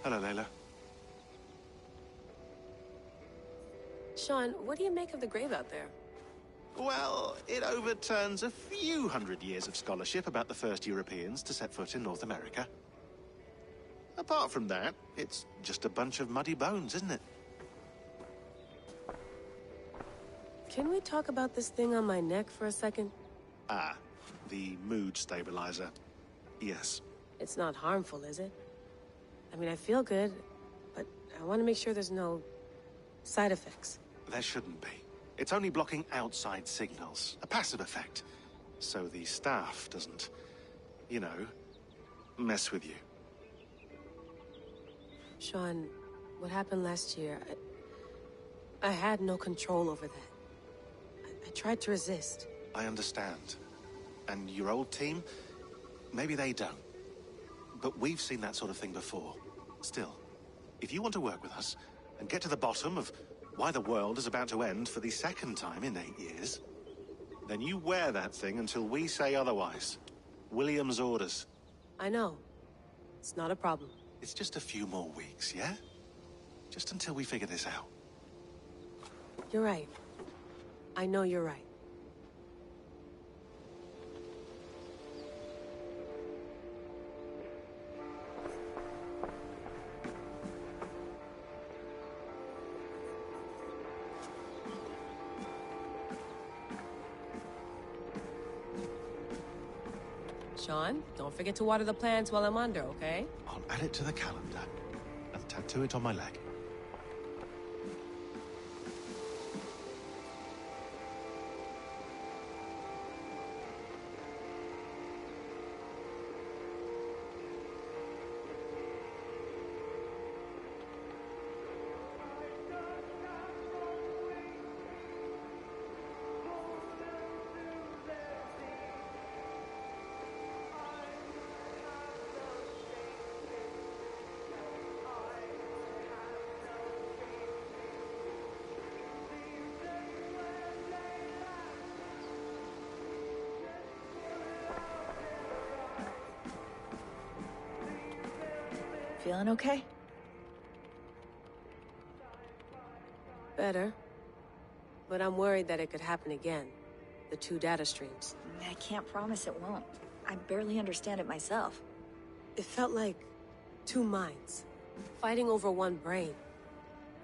Hello, Layla. Sean, what do you make of the grave out there? Well, it overturns a few hundred years of scholarship about the first Europeans to set foot in North America. Apart from that, it's just a bunch of muddy bones, isn't it? Can we talk about this thing on my neck for a second? Ah, the mood stabilizer. Yes. It's not harmful, is it? I mean, I feel good, but I want to make sure there's no side effects. There shouldn't be. It's only blocking outside signals, a passive effect. So the staff doesn't, you know, mess with you. Sean, what happened last year, I had no control over that. I tried to resist. I understand. And your old team, maybe they don't. But we've seen that sort of thing before. Still, if you want to work with us and get to the bottom of why the world is about to end for the second time in 8 years, then you wear that thing until we say otherwise. William's orders. I know. It's not a problem. It's just a few more weeks, yeah? Just until we figure this out. You're right. I know you're right. Sean, don't forget to water the plants while I'm under, okay? I'll add it to the calendar and tattoo it on my leg. Feeling okay? Better. But I'm worried that it could happen again. The 2 data streams. I can't promise it won't. I barely understand it myself. It felt like 2 minds, fighting over 1 brain.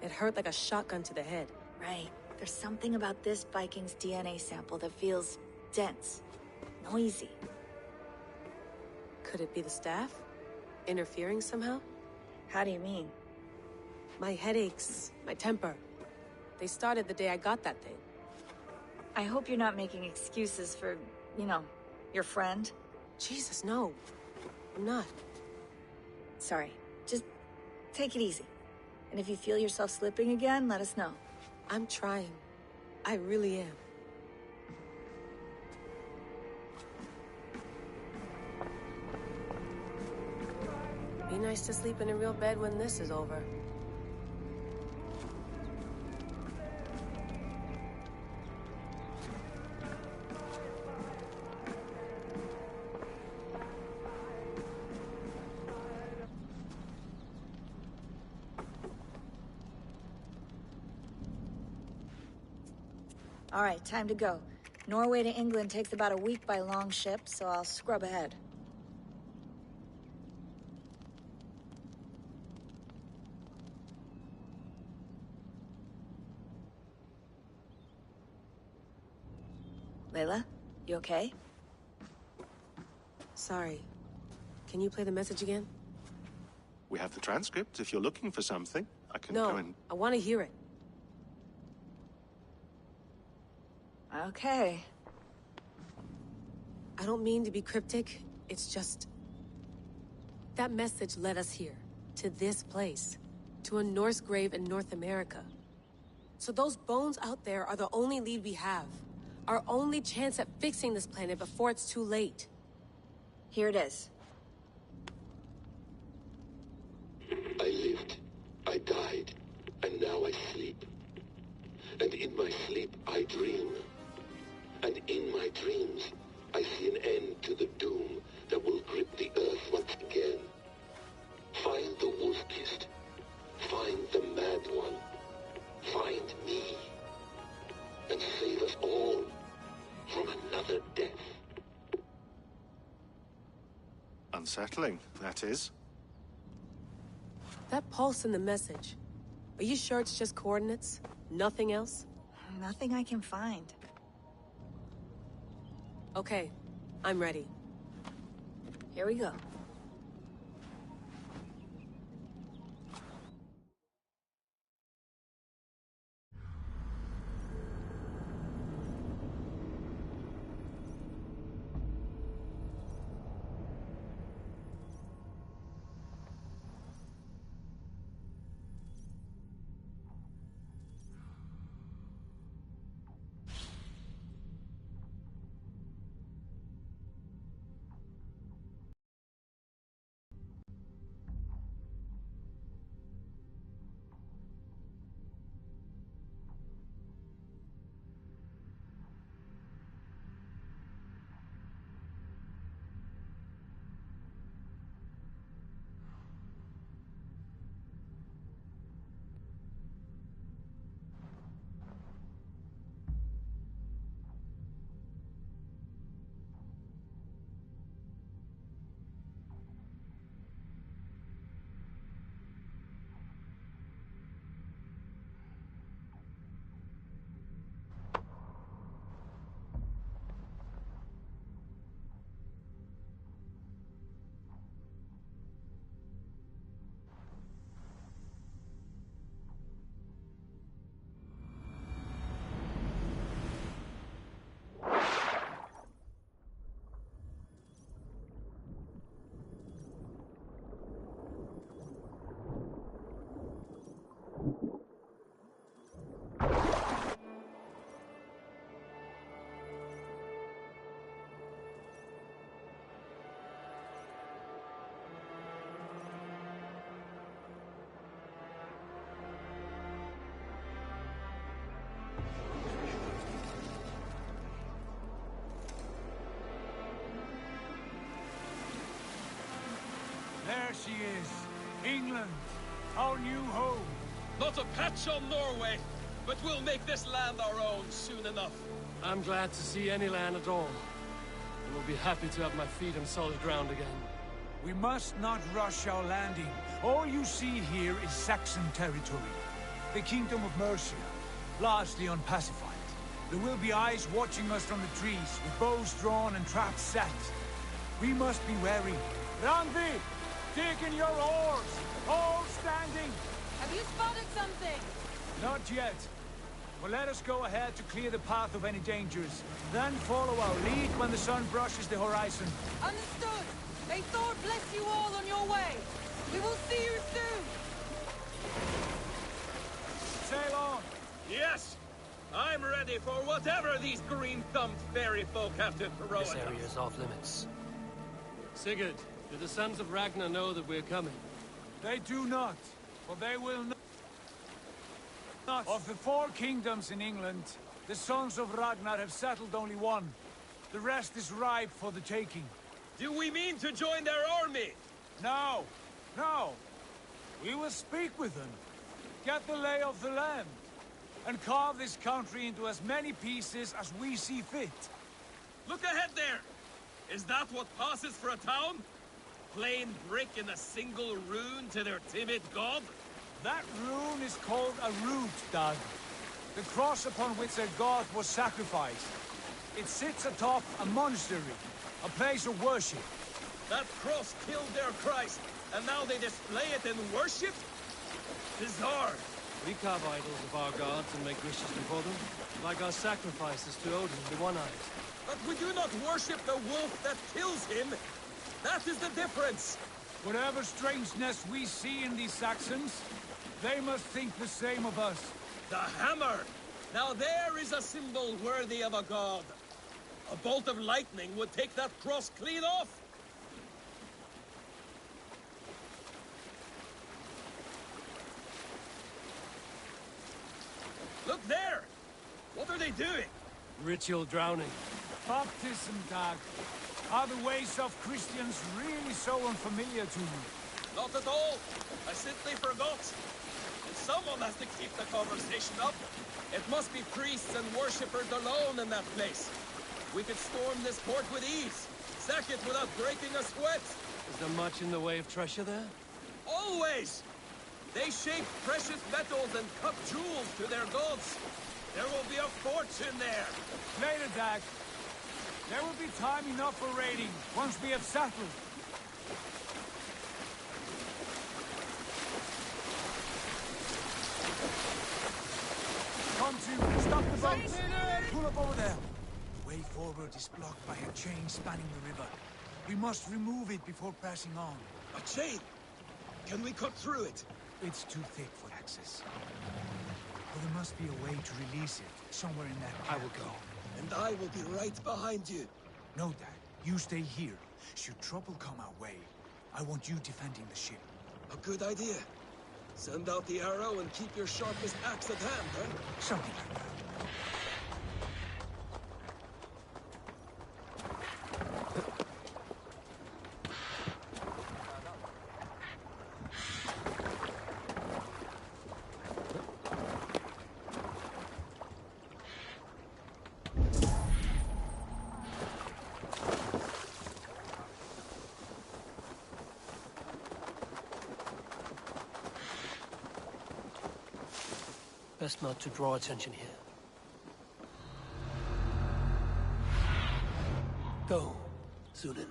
It hurt like a shotgun to the head. Right. There's something about this Viking's DNA sample that feels dense, noisy. Could it be the staff? Interfering somehow? How do you mean? My headaches, my temper. They started the day I got that thing. I hope you're not making excuses for, you know, your friend. Jesus, no. I'm not. Sorry. Just take it easy. And if you feel yourself slipping again, let us know. I'm trying. I really am. nice to sleep in a real bed when this is over. All right, time to go. Norway to England takes about a week by long ship, so I'll scrub ahead. Layla, you okay? Sorry. Can you play the message again? We have the transcript. If you're looking for something, I can go and... No, I want to hear it. Okay. I don't mean to be cryptic. It's just... that message led us here. To this place. To a Norse grave in North America. So those bones out there are the only lead we have. Our only chance at fixing this planet before it's too late. Here it is. I lived, I died, and now I sleep. And in my sleep I dream. And in my dreams I see an end to the doom that will grip the earth once again. Find the wolf-kissed. Find the mad one. Find me. And save us all from another death. Unsettling, that is. That pulse in the message. Are you sure it's just coordinates? Nothing else? Nothing I can find. Okay, I'm ready. Here we go. There she is. England. Our new home. Not a patch on Norway, but we'll make this land our own soon enough. I'm glad to see any land at all. And will be happy to have my feet on solid ground again. We must not rush our landing. All you see here is Saxon territory. The Kingdom of Mercia, largely unpacified. There will be eyes watching us from the trees, with bows drawn and traps set. We must be wary. Randvi, dig in your oars! All standing! Have you spotted something? Not yet. But let us go ahead to clear the path of any dangers. Then follow our lead when the sun brushes the horizon. Understood. May Thor bless you all on your way. We will see you soon. Sail on. Yes! I'm ready for whatever these green-thumbed fairy folk have to throw at us. This area is off limits. Sigurd, do the sons of Ragnar know that we're coming? They do not, for they will not. Of the 4 kingdoms in England, the sons of Ragnar have settled only one. The rest is ripe for the taking. Do we mean to join their army? No, no. We will speak with them, get the lay of the land, and carve this country into as many pieces as we see fit. Look ahead there! Is that what passes for a town? Plain brick in a single rune to their timid god? That rune is called a root, Dag. The cross upon which their god was sacrificed. It sits atop a monastery, a place of worship. That cross killed their Christ, and now they display it in worship? Bizarre. We carve idols of our gods and make wishes before them, like our sacrifices to Odin, the One-Eyed. But we do not worship the wolf that kills him. That is the difference. Whatever strangeness we see in these Saxons, they must think the same of us. The hammer! Now there is a symbol worthy of a god. A bolt of lightning would take that cross clean off. Look there! What are they doing? Ritual drowning. Baptism, Dag. Are the ways of Christians really so unfamiliar to you? Not at all. I simply forgot. And someone has to keep the conversation up. It must be priests and worshippers alone in that place. We could storm this port with ease. Sack it without breaking a sweat. Is there much in the way of treasure there? Always! They shape precious metals and cut jewels to their gods. There will be a fortune there. Later, Dag. There will be time enough for raiding, once we have settled. Come to, stop the boat! Pull up over there. The way forward is blocked by a chain spanning the river. We must remove it before passing on. A chain? Can we cut through it? It's too thick for access. But there must be a way to release it, somewhere in that I will go. And I will be right behind you. No, Dad. You stay here. Should trouble come our way, I want you defending the ship. A good idea. Send out the arrow and keep your sharpest axe at hand, huh? Something like that. Best not to draw attention here. Go, Sunan.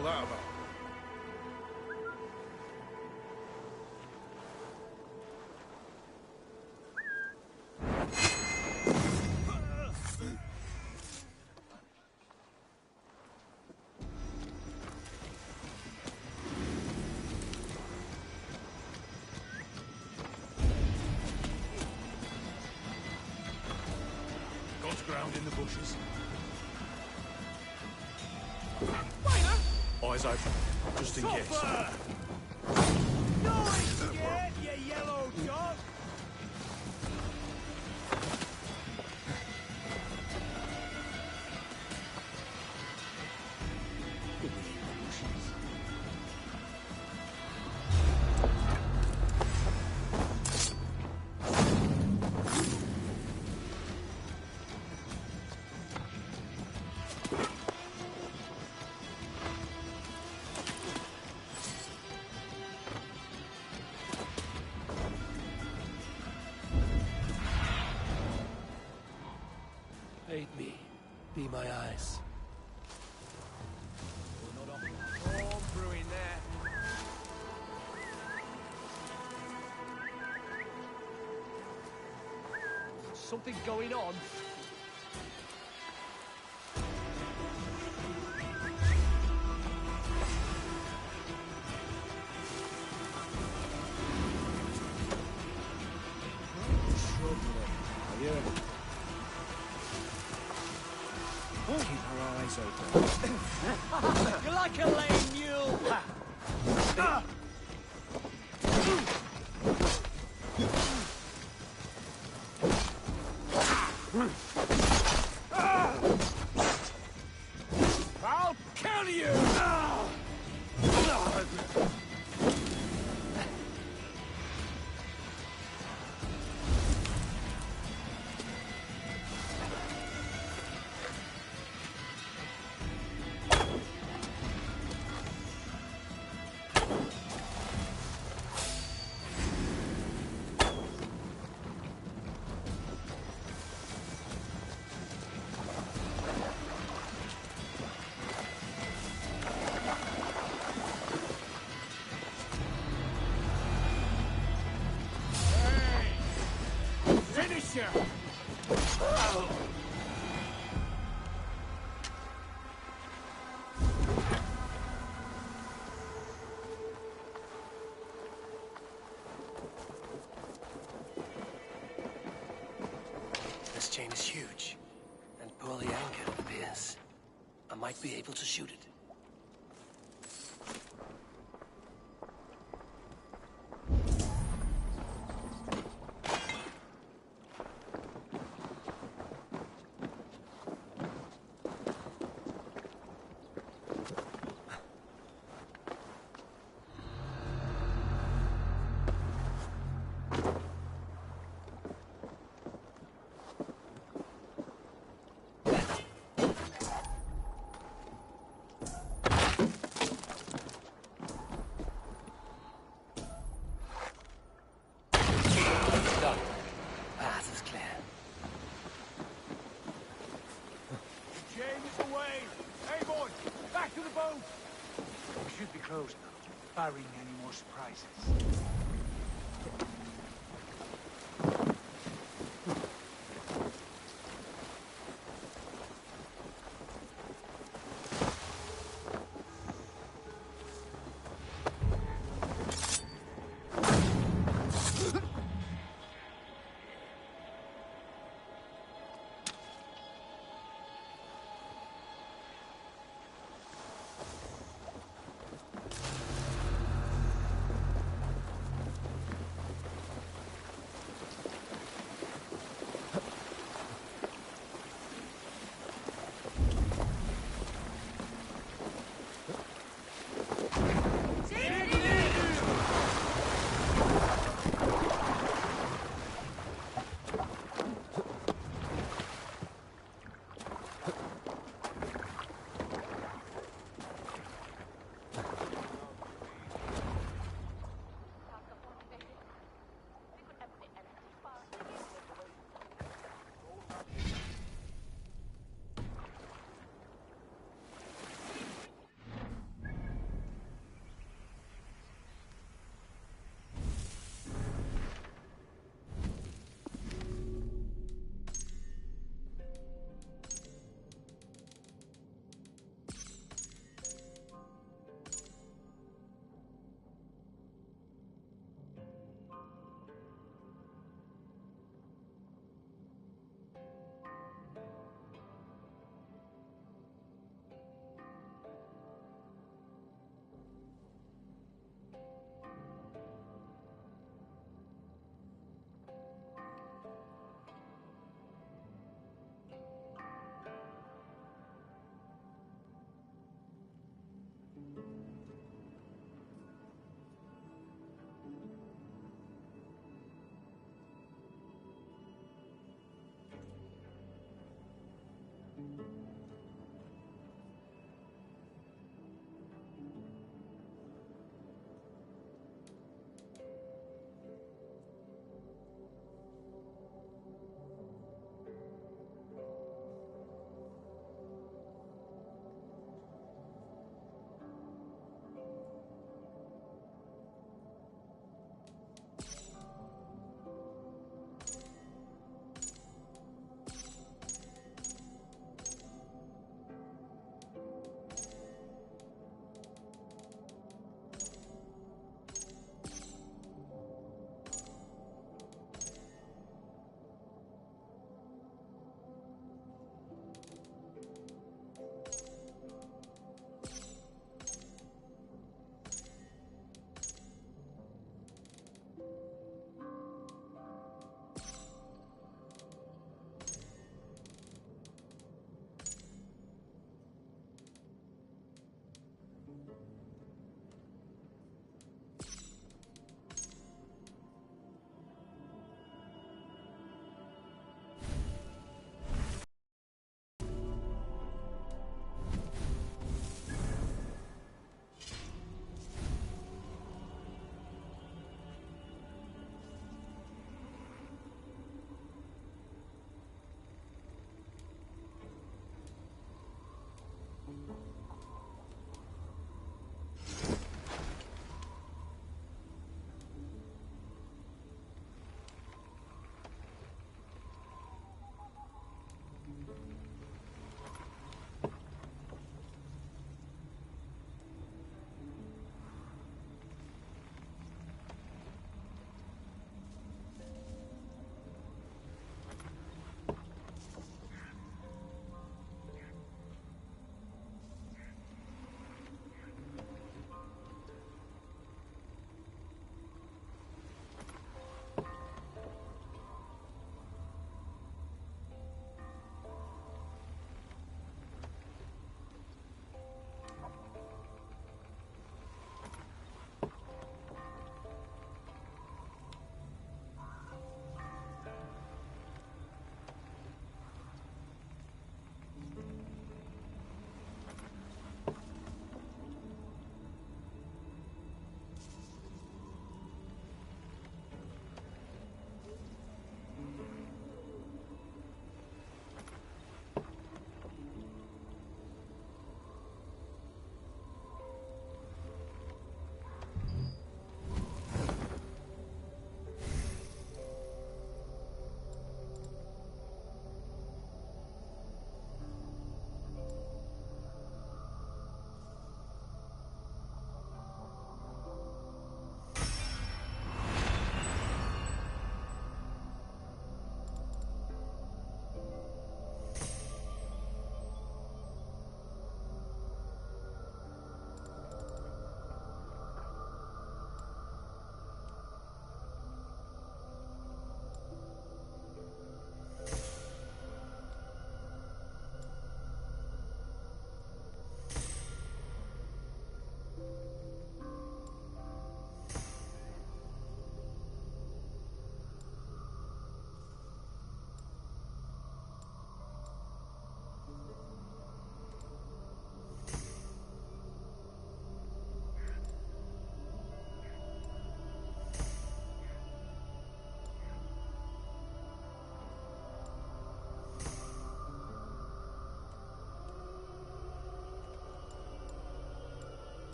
all that about? Ground in the bushes. Eyes open, just in case. No, it's scared, you yellow dog! Aid me. Be my eyes. Storm brewing there. Something going on? Keep our eyes open. You're like a lame mule! I'll kill you! This chain is huge, and poorly anchored, it appears. I might be able to shoot it. Closed now, barring any more surprises.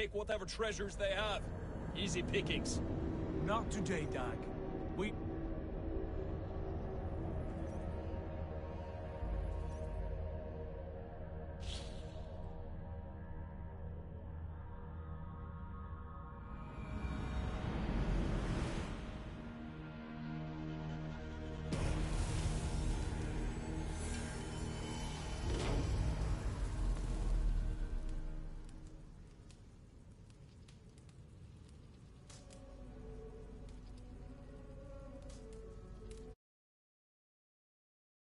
take whatever treasures they have. Easy pickings. Not today, Dag.